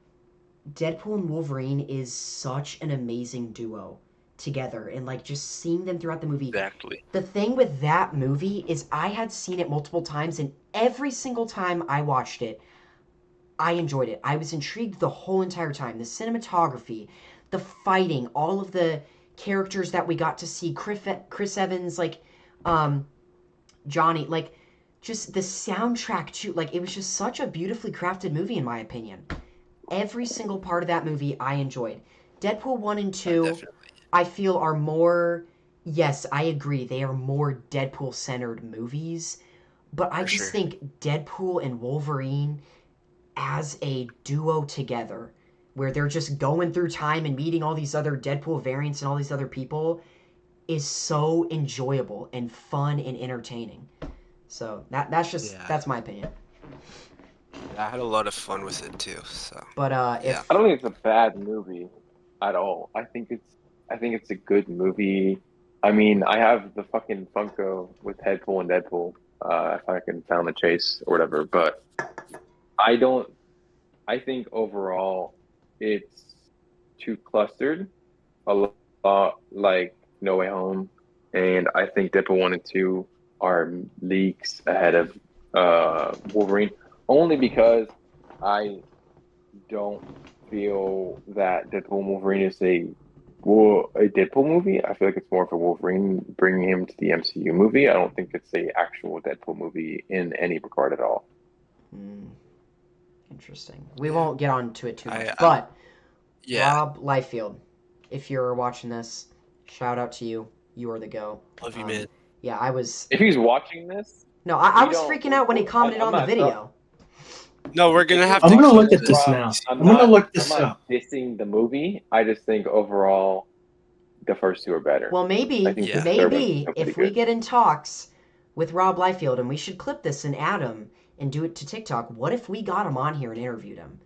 Deadpool and Wolverine is such an amazing duo together, and like just seeing them throughout the movie. Exactly. The thing with that movie is I had seen it multiple times, and every single time I watched it, I enjoyed it. I was intrigued the whole entire time. The cinematography, the fighting, all of the characters that we got to see, Chris Evans, like Johnny, like just the soundtrack too. Like it was just such a beautifully crafted movie in my opinion. Every single part of that movie I enjoyed. Deadpool 1 and 2 Definitely. I feel are more, yes, I agree, they are more Deadpool centered movies, but I For just sure. think Deadpool and Wolverine as a duo together, where they're just going through time and meeting all these other Deadpool variants and all these other people, is so enjoyable and fun and entertaining. So that's my opinion. I had a lot of fun with it too. So But Yeah. if I don't think it's a bad movie at all. I think it's a good movie. I mean, I have the fucking Funko with Deadpool and Deadpool. If I can found the chase or whatever, but I don't. I think overall it's too clustered, a lot like No Way Home, and I think Deadpool 1 and 2 are leagues ahead of Wolverine, only because I don't feel that Deadpool and Wolverine is a Deadpool movie. I feel like it's more of a Wolverine bringing him to the MCU movie. I don't think it's a actual Deadpool movie in any regard at all. Interesting. We won't get on to it too much, I- but yeah, Rob Liefeld, if you're watching this, shout out to you. You are the go. love you, man. Yeah, I was. If he's watching this, No, I we was don't- freaking out when he commented I'm on the not- video. No, we're gonna have I'm to. gonna keep look at this Rob now. seeing I'm gonna that. look this I'm not up. dissing the movie. I just think overall, the first two are better. Well, maybe, I think Yeah. the third maybe one's if pretty we good. get in talks with Rob Liefeld, and we should clip this and add him and do it to TikTok. What if we got him on here and interviewed him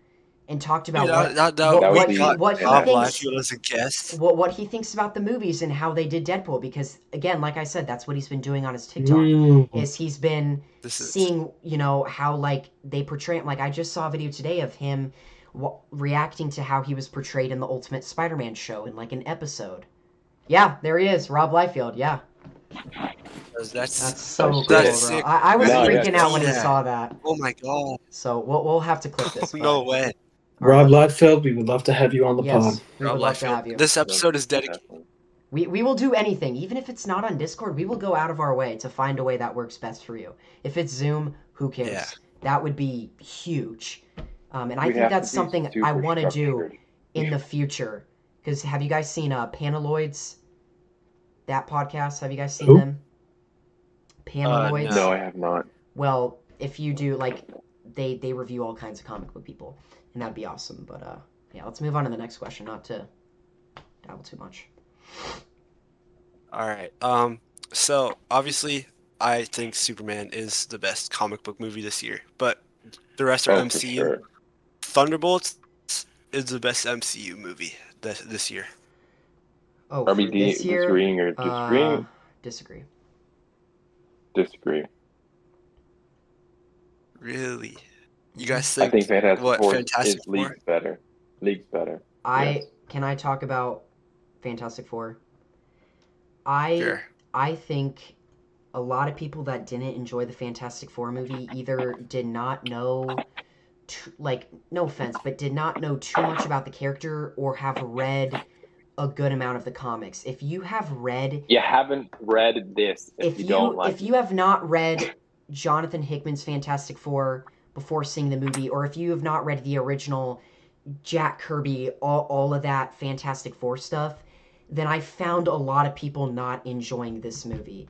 and talked about Dude, what That would be what he Rob thinks Liefeld as a guest. what he thinks about the movies and how they did Deadpool? Because again, like I said, that's what he's been doing on his TikTok. Is he's been This is seeing, how like they portray him. Like I just saw a video today of him reacting to how he was portrayed in the Ultimate Spider-Man show in like an episode. Yeah, there he is, Rob Liefeld. Yeah, that's that's so cool, That's bro. sick. I was No, yeah, freaking out when he yeah. saw that. Oh my god. So we'll have to clip this. No but- way. Rob Liefeld, we would love to have you on the Yes, pod. we Rob would love to have Liefeld. you. This episode is dedicated. We will do anything, even if it's not on Discord. We will go out of our way to find a way that works best for you. If it's Zoom, who cares? Yeah. That would be huge. And I We'd think have that's to be something I super want to do structured. in the future. Because have you guys seen Panaloids? That podcast? Have you guys seen Who? them? Panaloids? No, I have not. Well, if you do, like, they review all kinds of comic book people, and that'd be awesome. But yeah, let's move on to the next question, not to dabble too much. All right. So obviously, I think Superman is the best comic book movie this year, but the rest are Oh, for MCU. sure. Thunderbolts is the best MCU movie this year. Oh, Are we for this year, disagreeing or disagreeing? disagree. Disagree. Really? You guys I think think Fantastic what Four Fantastic is Four? leagues better. Leagues better. Yes. Can I talk about Fantastic Four? I Sure. I think a lot of people that didn't enjoy the Fantastic Four movie either did not know, like, no offense, but did not know too much about the character or have read a good amount of the comics. If you have read, You haven't read this if you don't like if you have not read Jonathan Hickman's Fantastic Four before seeing the movie, or if you have not read the original Jack Kirby, all of that Fantastic Four stuff, then I found a lot of people not enjoying this movie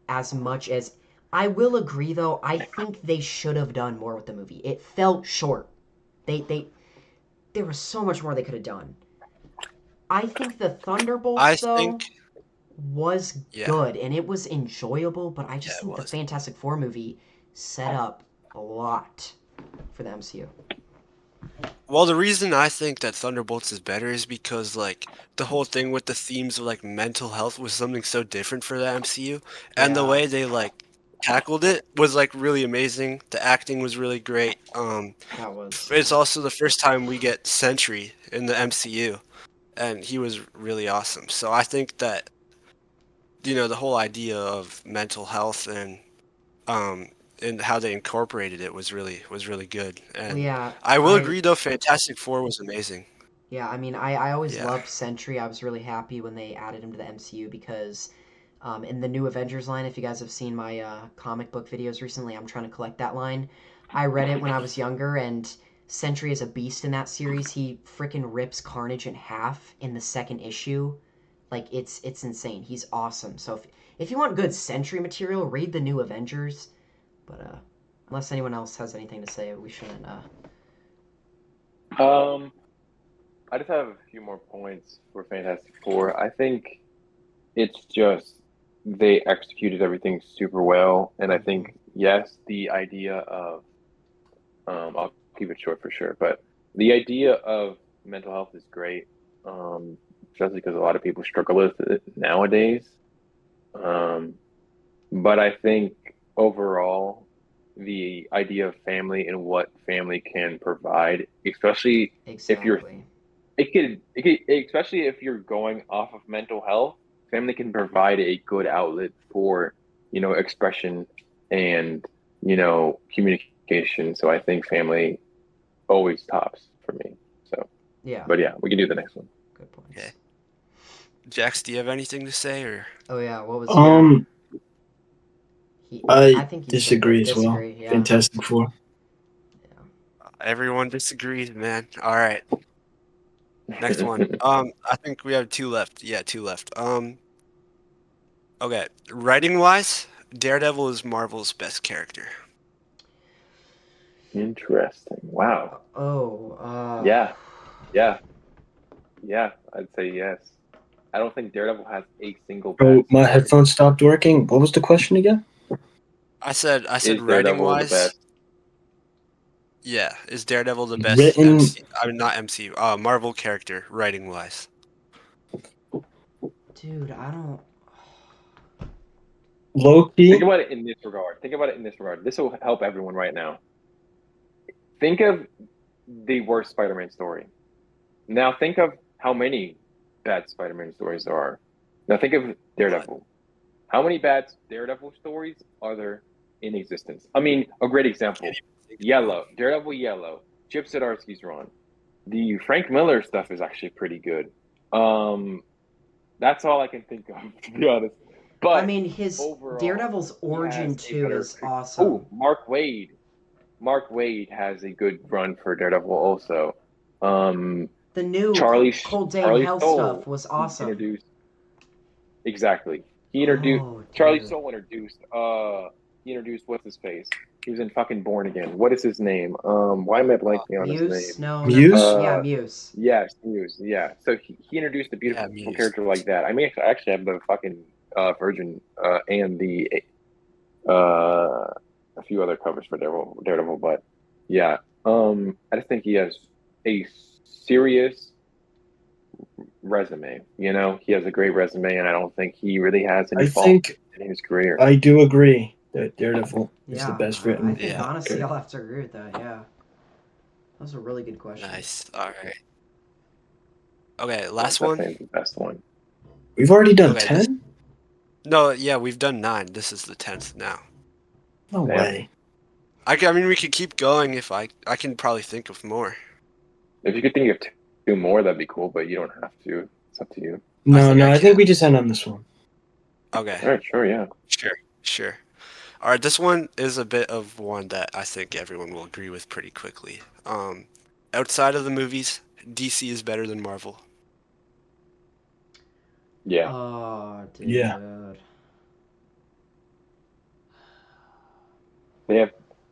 as much as I will agree though. I think they should have done more with the movie. It felt short. They there was so much more they could have done. I think the I Thunderbolts though think, was yeah, good and it was enjoyable, but I yeah, just it think the was. Fantastic Four movie set up a lot for the MCU. Well, the reason I think that Thunderbolts is better is because like the whole thing with the themes of like mental health was something so different for the MCU, and the Yeah, way they like tackled it was like really amazing. The acting was really great. that was It's also the first time we get Sentry in the MCU, and he was really awesome. So I think that the whole idea of mental health um and how they incorporated it was really good. well, And yeah, I will I agree though, Fantastic Four was amazing. yeah, I mean, I always Yeah. loved Sentry. I was really happy when they added him to the MCU because in the new Avengers line, if you guys have seen my comic book videos recently, I'm trying to collect that line. I read it when I was younger, and Sentry is a beast in that series. He freaking rips Carnage in half in the second issue. Like it's insane. He's awesome. So if you want good Sentry material, read the new Avengers. But unless anyone else has anything to say, we shouldn't. Um, I just have a few more points for Fantastic Four. I think it's just they executed everything super well, and I Mhm. think yes, the idea of I'll keep it short for sure, but the idea of mental health is great, especially because a lot of people struggle with it nowadays. Um, but I think overall, the idea of family and what family can provide, especially if you're Exactly. especially if you're going off of mental health, family can provide a good outlet for, expression and, communication. So I think family always tops for me. So, Yeah. but yeah, we can do the next one. Good Okay. points. Jax, do you have anything to say or? Oh yeah, what was Um, he? I I think he said disagree as well. disagree. Yeah. Fantastic Four. Yeah. Everyone disagrees, man. All right. Next one. I think we have two left. Yeah, two left. Okay. Writing wise, Daredevil is Marvel's best character. Interesting. Wow. Oh. Yeah, yeah, yeah. I'd say yes. I don't think Daredevil has a single bad Oh, my story. headphones stopped working. What was the question again? I said Is writing Daredevil the wise, best? yeah, is Daredevil the best Written MC I mean not MCU, Marvel character writing wise. dude, I don't. Think Loki. about it in this regard. Think about it in this regard. This will help everyone right now. Think of the worst Spider-Man story. Now think of how many bad Spider-Man stories there are. Now think of But Daredevil. How many bad Daredevil stories are there in existence? I mean, a great can't example. even think of them. Yellow, Daredevil Yellow, Chip Zdarsky's run. The Frank Miller stuff is actually pretty good. Um, that's all I can think of, to be honest. I But mean, his overall, Daredevil's he origin has a too better. is awesome. Oh, Mark Wade. Mark Wade has a good run for Daredevil also. Um, The new Charlie Cold Day in Charlie Hell stuff Soule, was he awesome. introduced exactly. He introduced Oh, Charlie dude. Soule introduced what's his face? He was in fucking Born Again. What is his name? Why am I blanking on his Muse? name? No, not Muse. yeah, Uh Muse. yes, Muse. Yeah. So he introduced a Yeah, beautiful Muse. character like that. I mean I actually have the fucking Virgin and the a few other covers for Daredevil, but yeah. I just think he has a serious resume. He has a great resume, and I don't think he really has any I faults think in his career. I do agree that Daredevil is the Yeah, best I written think Yeah, honestly character. I'll have to agree with that. Yeah, those are really good questions. nice. All right. Okay, Yeah, last one. definitely the best one. We've already done Okay, this 10? no, yeah, we've done 9. This is the 10th now. No Damn. way. I mean, we could keep going if I can probably think of more. If you could think of two more, that'd be cool, but you don't have to. It's up to you. I No, think no, I I think can. we just end on this one. Okay, All right, sure, yeah. sure, sure. All right, this one is a bit of one that I think everyone will agree with pretty quickly. Outside of the movies, DC is better than Marvel. Yeah. Oh, Yeah. dude.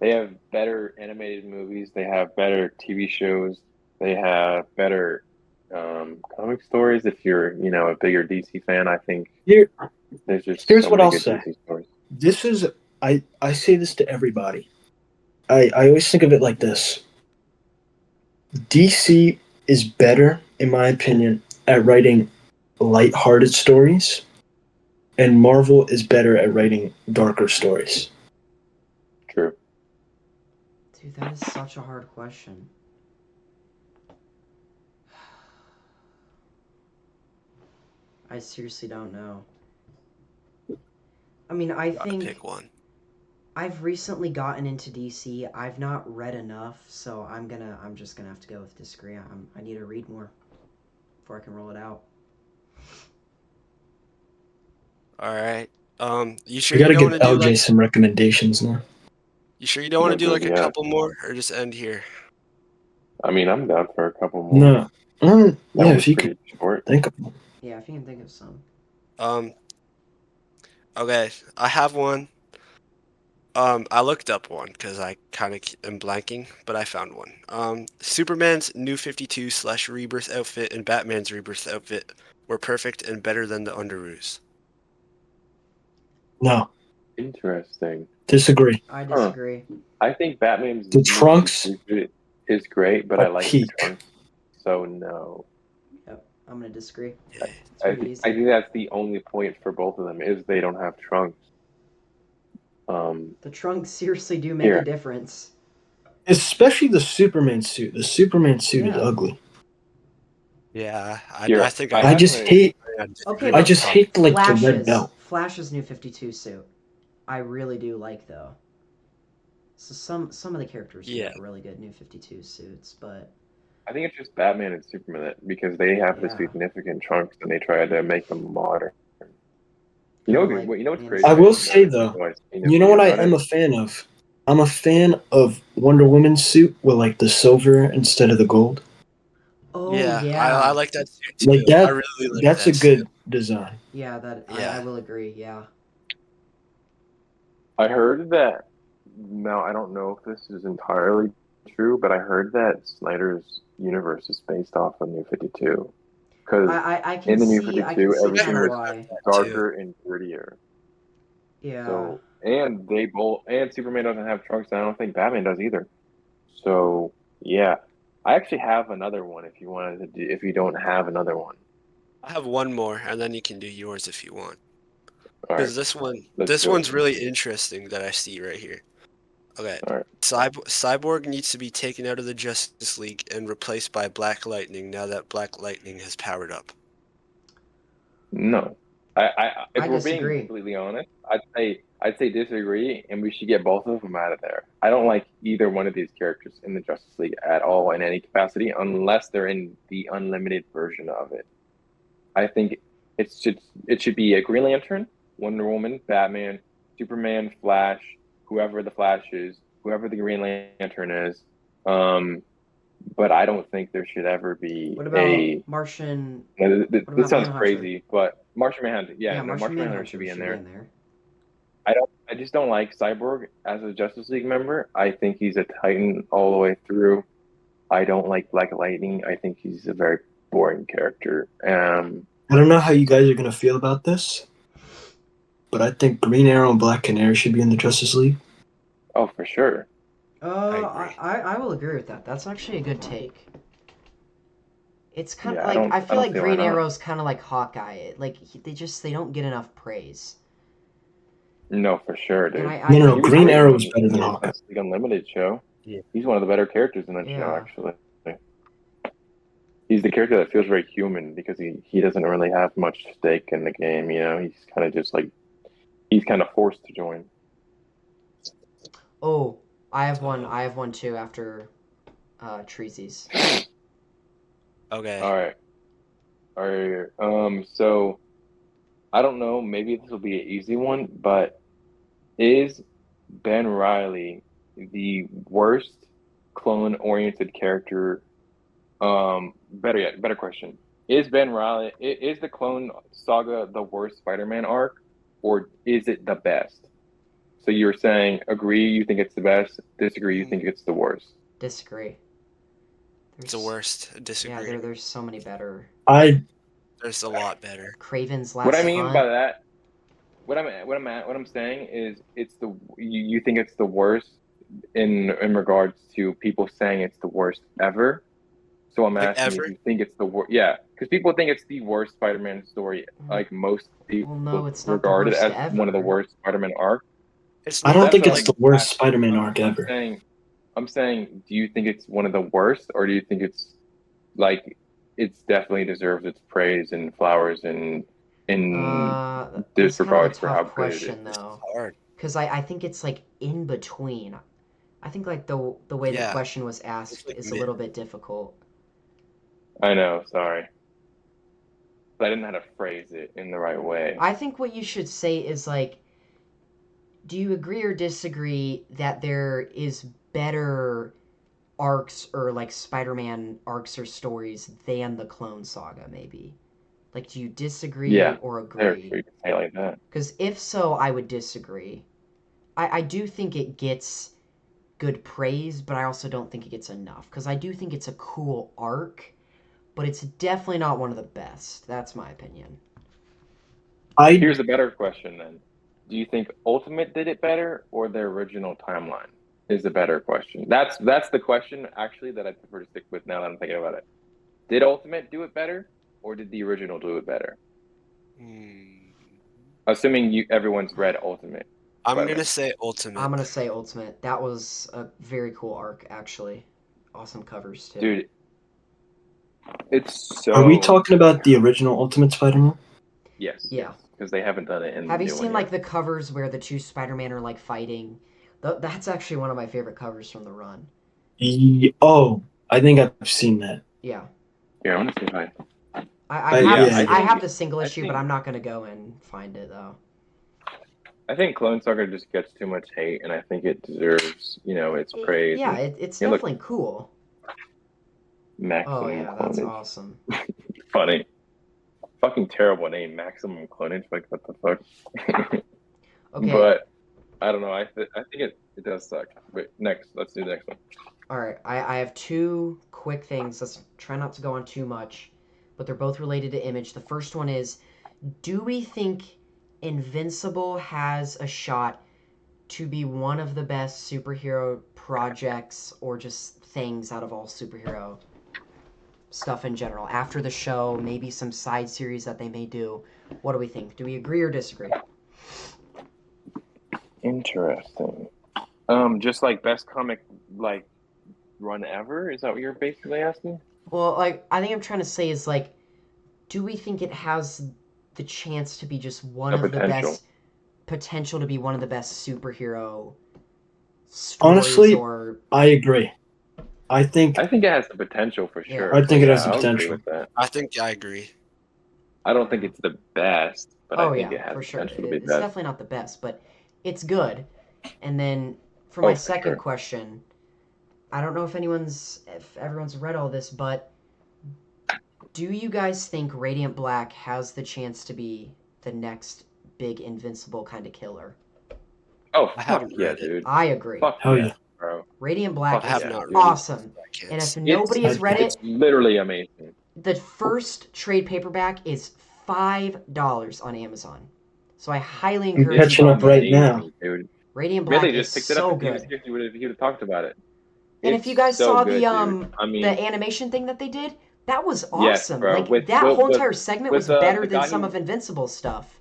They have better animated movies. They have better TV shows. They have better comic stories. If you're, a bigger DC fan, I think Here, there's just here's so what many I'll good say. DC stories. This is I say this to everybody. I always think of it like this. DC is better, in my opinion, at writing light-hearted stories, and Marvel is better at writing darker stories. True. Dude, that is such a hard question. I seriously don't know. I mean, I Gotta think pick one. I've recently gotten into DC. I've not read enough, so I'm just gonna have to go with disagree. I need to read more before I can roll it out. All right. You sure We you gotta don't give want to do LJ some recommendations now. You sure you don't want to do like a Yeah. couple more, or just end here? I mean, I'm down for a couple more. No. That Yeah, one if was you pretty could short. think of one. Yeah, if you can think of some. Okay, I have one. I looked up one because I kind of am blanking, but I found one. Superman's New 52/Rebirth outfit and Batman's Rebirth outfit were perfect and better than the Underoos. No, Interesting. disagree. I disagree. I think Batman's The New trunks 52 is great, but are I like peak. the trunks. So no. Yep, I'm gonna disagree. Yeah. It's pretty I easy. think that's the only point for both of them is they don't have trunks. The trunks seriously do make Here. a difference. Especially the Superman suit. The Superman suit is Yeah. ugly. Yeah, Here, I think I I have just a- hate. Okay, I but just hate like the red Flash's belt. Flash's New 52 suit. I really do like though. So some of the characters Yeah. get really good New 52 suits, but I think it's just Batman and Superman because they have the Yeah. significant trunks and they try to make them modern. Kinda What's like crazy? I Man will of say I've though, always seen a you know video what I about am it. a fan of? I'm a fan of Wonder Woman's suit with like the silver instead of the gold. oh Yeah, yeah, I like that suit too. Like that. I really like That's that a good suit. design. yeah, that I Yeah. will agree. Yeah, I heard that. Now I don't know if this is entirely true, but I heard that Snyder's universe is based off of New 52 because I can in the New see I 52 can see everything kind of was why. darker and grittier. Yeah, So and they both and Superman doesn't have trunks, and I don't think Batman does either. So yeah, I actually have another one if you wanted to do, if you don't have another one. I have one more, and then you can do yours if you want. All right, Because let's this do it. one's really interesting that I see right here. Okay, All right. Cyborg needs to be taken out of the Justice League and replaced by Black Lightning now that Black Lightning has powered up. No, if I we're being disagree. completely honest, I'd say disagree, and we should get both of them out of there. I don't like either one of these characters in the Justice League at all in any capacity, unless they're in the unlimited version of it. I think it should be a Green Lantern, Wonder Woman, Batman, Superman, Flash, whoever the Flash is, whoever the Green Lantern is. But I don't think there should ever be What about Martian? This about sounds Manhunter? crazy, but Martian Manhunter, Yeah, Martian Manhunter Manhunter should be in should there. be in there. I just don't like Cyborg as a Justice League member. I think he's a Titan all the way through. I don't like Black Lightning. I think he's a very boring character. I don't know how you guys are gonna feel about this, but I think Green Arrow and Black Canary should be in the Justice League. Oh, for sure. agree. I will agree with that. That's actually a good take. It's kind of Yeah, like I feel don't like see why Green not. Arrow's kind of like Hawkeye. Like they don't get enough praise. No, for sure, dude. And I No, He was Green great Arrow is in better than the Hawkeye. Justice League Unlimited show. Yeah. He's one of the better characters in that show, Yeah. actually. He's the character that feels very human because he doesn't really have much stake in the game. He's kind of just like he's kind of forced to join. Oh, I have one. I have one too after Treasy's. Okay. All right. So I don't know. Maybe this will be an easy one, but is Ben Riley the worst clone-oriented character? Better yet, better question. Is Ben Riley is the Clone Saga the worst Spider-Man arc, or is it the best? So you're saying agree, you think it's the best, disagree, you think it's the worst. Disagree. It's the worst. Yeah, Disagree. there's so many better. There's a lot better. Craven's Last What I mean Hunt. by that, what I'm saying is you think it's the worst in regards to people saying it's the worst ever. So I'm Like asking ever? if you think it's the worst. Yeah, because people think it's the worst Spider-Man story. Like most people Well, no, it's not the regard it worst as one of the ever. worst Spider-Man arcs. It's I not don't think That's it's what the worst asking. Spider-Man arc I'm ever. I'm saying, do you think it's one of the worst, or do you think it's like it's definitely deserves its praise and flowers and in That's kind of a disregards for how tough good it is? question though, hard. because I think it's like in between. I think like the way the Yeah. question was asked like is a mid. little bit difficult. I know, sorry. But I didn't know how to phrase it in the right way. I think what you should say is like, do you agree or disagree that there is better arcs or like Spider-Man arcs or stories than the Clone Saga, maybe? Like, do you disagree Yeah, or there, agree? you can say it like that. Because if so, I would disagree. I do think it gets good praise, but I also don't think it gets enough. Because I do think it's a cool arc, but it's definitely not one of the best. That's my opinion. Here's a better question then. Do you think Ultimate did it better or the original timeline is the better question? That's the question actually that I prefer to stick with now that I'm thinking about it. Did Ultimate do it better or did the original do it better? Assuming everyone's read Ultimate. I'm Spider-Man. gonna say Ultimate. I'm gonna say Ultimate. That was a very cool arc, actually. Awesome covers too. Dude, it's so. Are we talking about the original Ultimate Spider-Man? Yes. Yeah. Because they haven't done it in. Have the you new seen one like yet. the covers where the two Spider-Man are like fighting? That's actually one of my favorite covers from the run. Oh, I think I've seen that. Yeah. Here, I want to see if I. I have the single issue, but I'm not gonna go and find it though. I think Clone Saga just gets too much hate, and I think it deserves, its praise. Yeah, it's definitely cool. Maximum Oh yeah, Clonage. that's awesome. Funny. Fucking terrible name, Maximum Clonage. Like, what the fuck? Okay. But I don't know. I think it does suck. Wait, let's do the next one. All right, I have two quick things. Let's try not to go on too much, but they're both related to Image. The first one is, do we think Invincible has a shot to be one of the best superhero projects or just things out of all superhero stuff in general? After the show, maybe some side series that they may do. What do we think? Do we agree or disagree? Interesting. Just like best comic like run ever? Is that what you're basically asking? Well, like I think I'm trying to say is like, do we think it has the chance to be just one of the best potential to be one of the best superhero stories? Honestly, or I agree. I think it has the potential for sure. I think it has the I'll agree potential. with that. I think I agree. I don't think it's the best, but I think it has for the sure. potential to be It's best. definitely not the best, but it's good. And then for my second question, I don't know if everyone's read all this, but do you guys think Radiant Black has the chance to be the next big Invincible kind of killer? Oh, I fuck haven't yeah, read it. dude. I agree. Fuck Hell yeah, yeah. bro. Radiant Black Fuck is yeah, dude. awesome. I And if can't nobody has read It's it, literally amazing. the first trade paperback is $5 on Amazon. So I highly I'm encourage you catching to up right now. Dude. Radiant Black Really is just picked it so up good. if he would have talked about it. And if you guys so saw good, the dude. I mean, the animation thing that they did, that was Yes, awesome. bro. Like that whole entire segment was better than some of Invincible's stuff.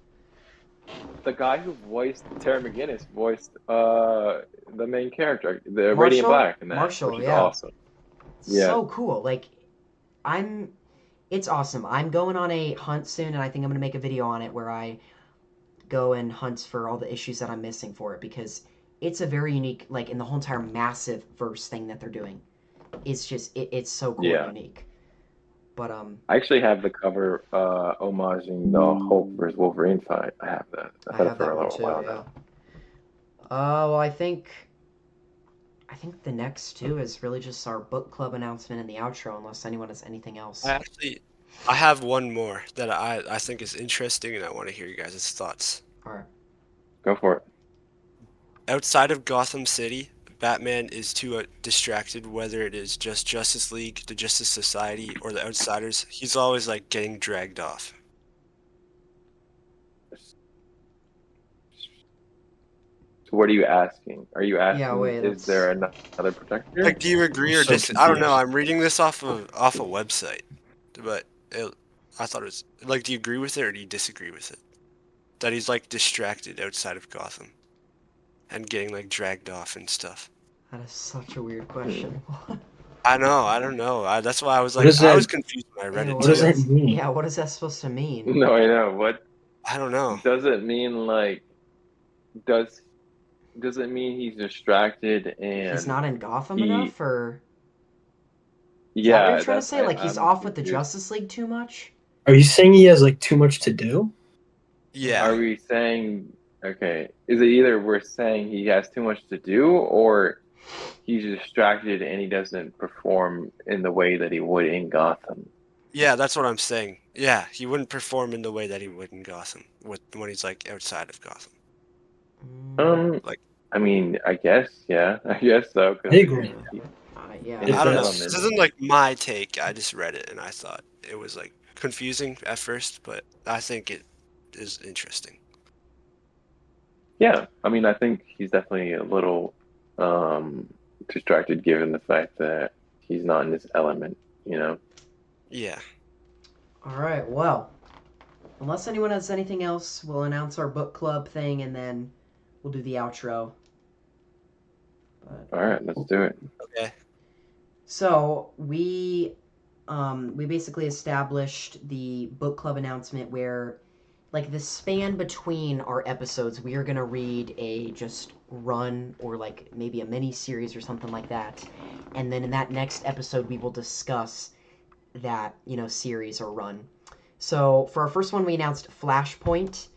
The guy who voiced Terry McGinnis voiced the main character, the Radiant Black in that, Marshall, which is yeah. awesome. Yeah. So cool. Like it's awesome. I'm going on a hunt soon, and I think I'm gonna make a video on it where I go and hunt for all the issues that I'm missing for it, because it's a very unique, like in the whole entire massive verse thing that they're doing. It's just it's so cool and unique. But I actually have the cover homaging the Hulk versus Wolverine fight. I have that. I have for that a one little too. while Yeah. now. Well, I think the next two is really just our book club announcement and the outro, unless anyone has anything else. I have one more that I think is interesting, and I want to hear you guys' thoughts. All right. Go for it. outside of Gotham City, Batman is too distracted, whether it is just Justice League, the Justice Society, or the Outsiders. He's always like getting dragged off. So what are you asking? Are you asking, wait, is that's there another protector? Like, do you agree I'm or so I don't know. confused. I'm reading this off a website, but I thought it was like, do you agree with it or do you disagree with it? That he's like distracted outside of Gotham and getting like dragged off and stuff. that is such a weird question. I know. I don't know. That's why I was What like, does I was that? confused when I read Yeah, it What does too. that mean? yeah, what is that supposed to mean? No, I know. What I don't know. does it mean? Like, does does it mean he's distracted He's and not in Gotham he? enough, or is that what you're Yeah, trying to that's say? Like he's I'm off with the confused. Justice League too much? Are you saying he has like too much to do? Yeah. Are we saying, okay, is it either we're saying he has too much to do, or he's distracted and he doesn't perform in the way that he would in Gotham? Yeah, that's what I'm saying. Yeah, he wouldn't perform in the way that he would in Gotham when he's like outside of Gotham. Mm, Like, I mean, I guess, yeah, I guess so, I because agree. yeah. in If I his don't know. that's This element. isn't like my take. I just read it and I thought it was like confusing at first, but I think it is interesting. Yeah, I mean, I think he's definitely a little distracted given the fact that he's not in his element, you know? Yeah. All right. Well, unless anyone has anything else, we'll announce our book club thing and then we'll do the outro. But, All right, let's do it. Okay. so we basically established the book club announcement where, like, the span between our episodes, we are gonna read a just run or like maybe a mini series or something like that, and then in that next episode we will discuss that series or run. So for our first one, we announced Flashpoint,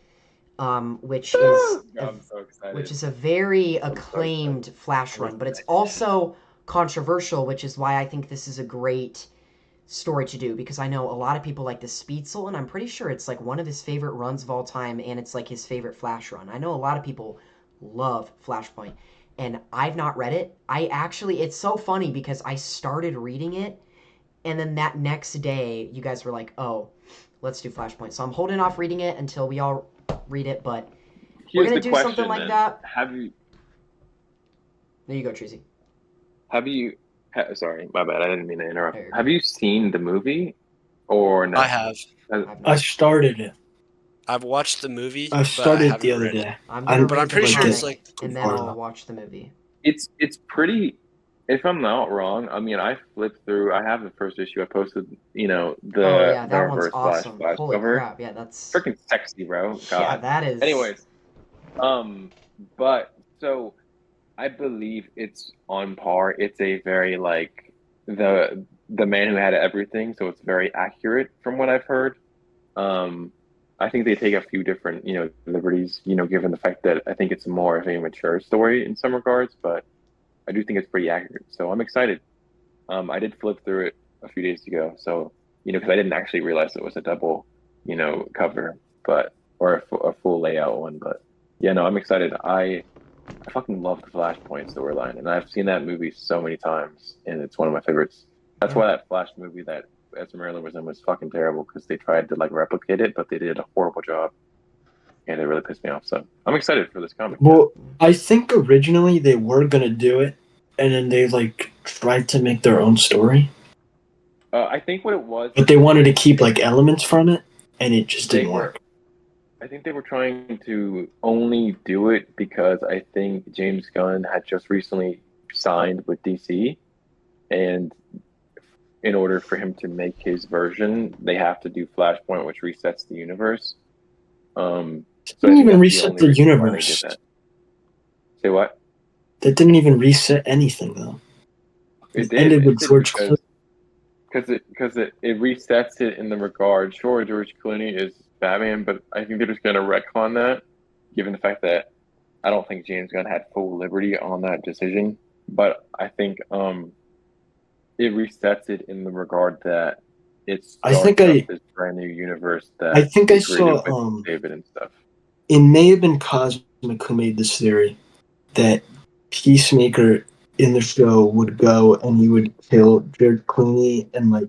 which is I'm so excited. a very so acclaimed excited. Flash run, but it's also controversial, which is why I think this is a great story to do, because I know a lot of people like the Speedsel, and I'm pretty sure it's like one of his favorite runs of all time, and it's like his favorite Flash run. I know a lot of people love Flashpoint, and I've not read it. It's so funny because I started reading it, and then that next day, you guys were like, "Oh, let's do Flashpoint." So I'm holding off reading it until we all read it, but we're Here's gonna the do question, something like then. that. Have you There you go, Treasy. sorry, my bad. I didn't mean to interrupt. There you Have go. you seen the movie or no? I have. Has- I've I not. started it. I've watched the movie, I but I started it haven't the other read it. day. I'm I gonna didn't But I'm read the pretty sure like it's it comic, like too and then far I'll enough. watch the movie. It's pretty. If I'm not wrong, I mean, I flipped through. I have the first issue. I posted, Oh the yeah, that one's Reverse awesome. Flash Holy cover. crap! Yeah, that's Freaking sexy, bro. yeah, God. that is. Anyways, um, but so I believe it's on par. It's a very like the man who had everything, so it's very accurate from what I've heard. Um, I think they take a few different, liberties, given the fact that I think it's more of a mature story in some regards, but I do think it's pretty accurate. So I'm excited. I did flip through it a few days ago, so because I didn't actually realize it was a double, cover, but or a full layout one. But yeah, no, I'm excited. I fucking love the Flashpoint storyline, and I've seen that movie so many times, and it's one of my favorites. That's Yeah. why that Flash movie that Ezra Miller was in was fucking terrible, because they tried to like replicate it, but they did a horrible job, and it really pissed me off. So I'm excited for this comic. Well, I think originally they were gonna do it, and then they like tried to make their own story, I think what it was, but they wanted to keep like elements from it, and it just they didn't were. work. I think they were trying to only do it because I think James Gunn had just recently signed with DC, and in order for him to make his version, they have to do Flashpoint, which resets the universe. So I Didn't think even that's the reset only the reason why they did universe. that. Say what? That didn't even reset anything though. It ended with George Clooney. because it resets it in the regard. Sure, George Clooney is Batman, but I think they're just going to retcon that, given the fact that I don't think James Gunn had full liberty on that decision. But I think it resets it in the regard that it I starts think up this brand new universe that I he saw created with David and stuff. it may have been Cosmic who made this theory, that Peacemaker in the show would go and he would kill Jared Clooney and like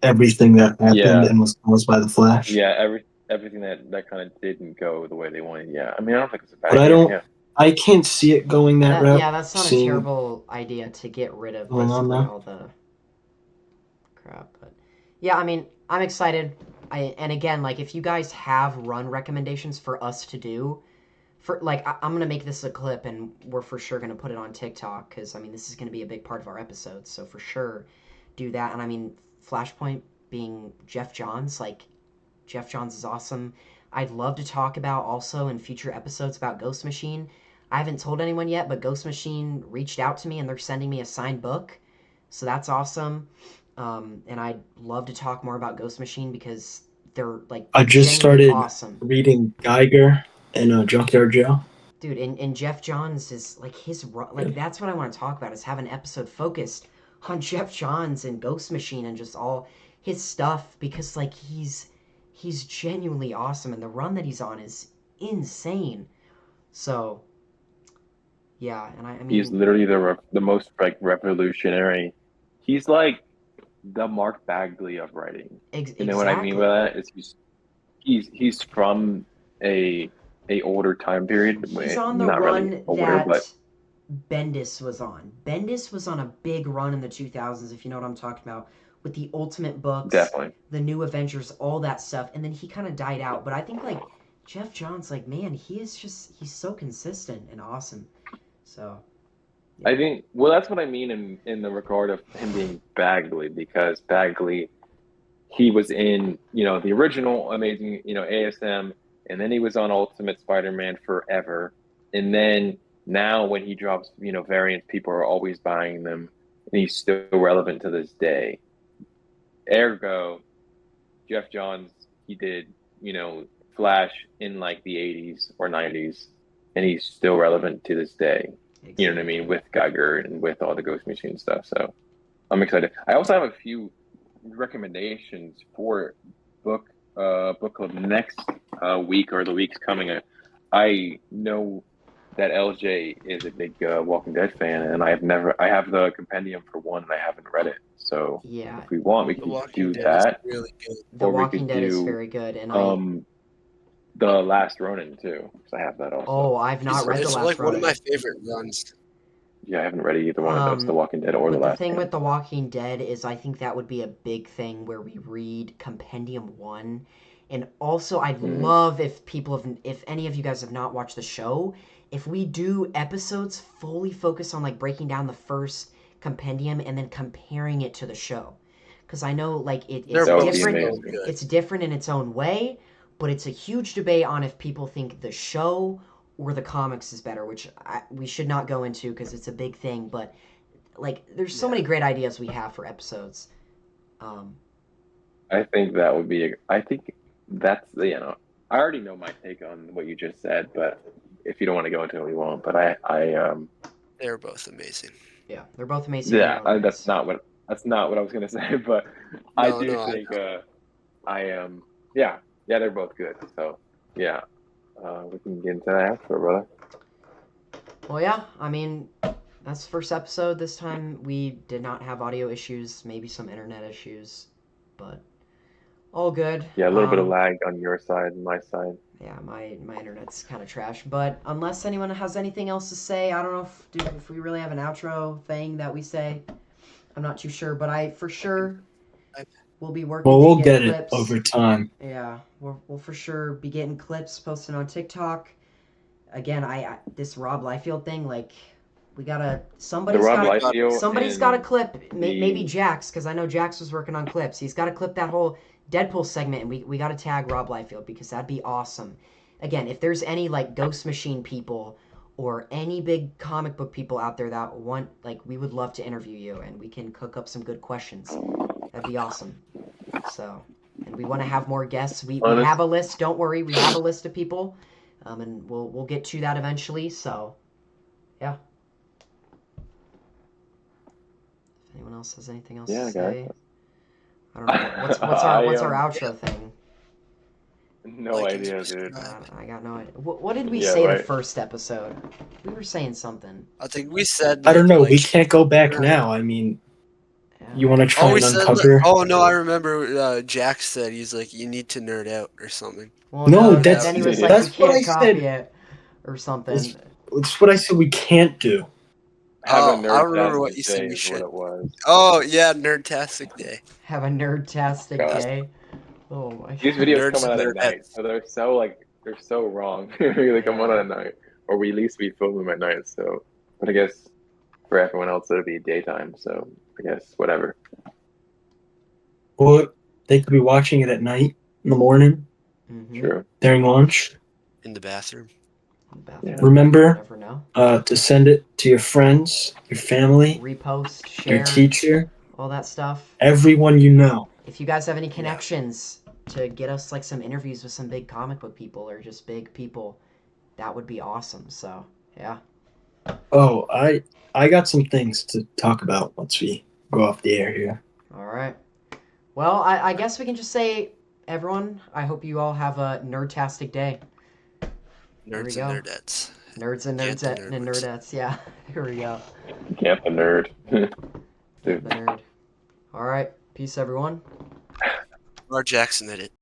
everything that happened Yeah. and was caused by the Flash. Yeah, everything that kind of didn't go the way they wanted. Yeah, I mean, I don't think it's a bad But I idea. don't. Yeah. I can't see it going that route. Yeah, that's not a seeing terrible idea to get rid of going on basically now. all the crap. But yeah, I mean, I'm excited. And again, like if you guys have run recommendations for us to do, for like I'm gonna make this a clip and we're for sure gonna put it on TikTok because I mean this is gonna be a big part of our episodes. So for sure, do that. And I mean, Flashpoint being Jeff Johns, like Jeff Johns is awesome. I'd love to talk about also in future episodes about Ghost Machine. I haven't told anyone yet, but Ghost Machine reached out to me and they're sending me a signed book. So that's awesome. And I'd love to talk more about Ghost Machine because they're like I just genuinely started awesome. reading Geiger and Junkyard Joe. Dude, and Jeff Johns is like like that's what I want to talk about is have an episode focused on Jeff Johns and Ghost Machine and just all his stuff because like he's genuinely awesome and the run that he's on is insane. So yeah, and I mean He's literally the most like revolutionary. He's like the Mark Bagley of writing. You know what I mean by that? Is he's from a older time period. He's on the not run really older, that but Bendis was on. Bendis was on a big run in the 2000s, if you know what I'm talking about, with the Ultimate books, definitely. the New Avengers, all that stuff, and then he kind of died out. But I think like Jeff Johns, like man, he's so consistent and awesome. So yeah. I think that's what I mean in the regard of him being Bagley because Bagley he was in the original Amazing ASM and then he was on Ultimate Spider-Man forever and then now when he drops variants people are always buying them and he's still relevant to this day. Ergo, Jeff Johns he did Flash in like the 80s or 90s and he's still relevant to this day. Exactly. You know what I mean? With Geiger and with all the Ghost Machine stuff. So I'm excited. I also have a few recommendations for book club next week or the weeks coming. I know that LJ is a big Walking Dead fan, and I have the compendium for one, and I haven't read it. So Yeah, if we want, we The can Walking do Dead that. is really good. The or we Walking could Dead is do, very good, and The Last Ronin too, because I have that also. I've not read The It's Last like one Ronin. of my favorite runs. Yeah, I haven't read either one of those, The Walking Dead or The But the Last thing Ronin. with The Walking Dead is I think that would be a big thing where we read Compendium 1. And also I'd love if any of you guys have not watched the show, if we do episodes fully focus on like breaking down the first compendium and then comparing it to the show. Because I know like it's That would be different. amazing. It's different in its own way, but it's a huge debate on if people think the show or the comics is better, which we should not go into because it's a big thing. But like, there's so many great ideas we have for episodes. I think that would be. I think that's I already know my take on what you just said, but if you don't want to go into it, we won't. But They're both amazing. Yeah, they're both amazing. that's not what I was gonna say, but I do think they're both good. So yeah, we can get into that after, brother. Well, yeah, I mean, that's the first episode. This time we did not have audio issues, maybe some internet issues, but all good. Yeah, a little bit of lag on your side and my side. Yeah, my internet's kind of trash. But unless anyone has anything else to say, I don't know if we really have an outro thing that we say. I'm not too sure, but I for sure will be working. Well, we'll get clips. it over time. Yeah, we'll for sure be getting clips posted on TikTok. Again, this Rob Liefeld thing, like somebody's got a clip. Maybe Jax, because I know Jax was working on clips. He's got to clip that whole Deadpool segment, and we got to tag Rob Liefeld because that'd be awesome. Again, if there's any like Ghost Machine people or any big comic book people out there that want, like, we would love to interview you and we can cook up some good questions. That'd be awesome. So, and we want to have more guests. We have a list. Don't worry, we have a list of people, and we'll get to that eventually. So, yeah. If anyone else has anything else to say, I don't know. What's our outro thing? No Like and idea, dude. subscribe. I got no idea. What did we Yeah, say the right. first episode? We were saying something. I think we said. I don't know. We like, can't go back uh, now. I mean, Yeah. you want to try Oh, we and said. uncover? Oh no, I remember. Jack said he's like, you need to nerd out or something. Well, No, no, that's- then he was Yeah. like, we that's what can't I copy said. it or something. It's what I said we can't do. Have Oh, a I don't remember what nerdtastic you said day we is should. what it was. Oh yeah, Nerdtastic Day. Have a nerdtastic God. day. Oh my These god. videos Nerds come out and at night, nerdettes. so they're so wrong. They come out at night, or at least we film them at night. So, but I guess for everyone else it'll be daytime. So I guess whatever. Well, they could be watching it at night, in the morning, Mhm. True. during lunch. In the bathroom. Bathroom. Yeah. Remember You never know. to send it to your friends, your family, Repost, share, your teacher, all that stuff. everyone you know. If you guys have any connections to get us like some interviews with some big comic book people or just big people, that would be awesome. So yeah. Oh, I got some things to talk about once we go off the air here. All right. Well, I guess we can just say, everyone, I hope you all have a nerdtastic day. There we Nerds go. and nerdettes. Nerds and Get the nerds and nerd nerdettes. Yeah. Here we go. Camp the nerd. Get the nerd. All right. Peace, everyone. Or Jackson edit.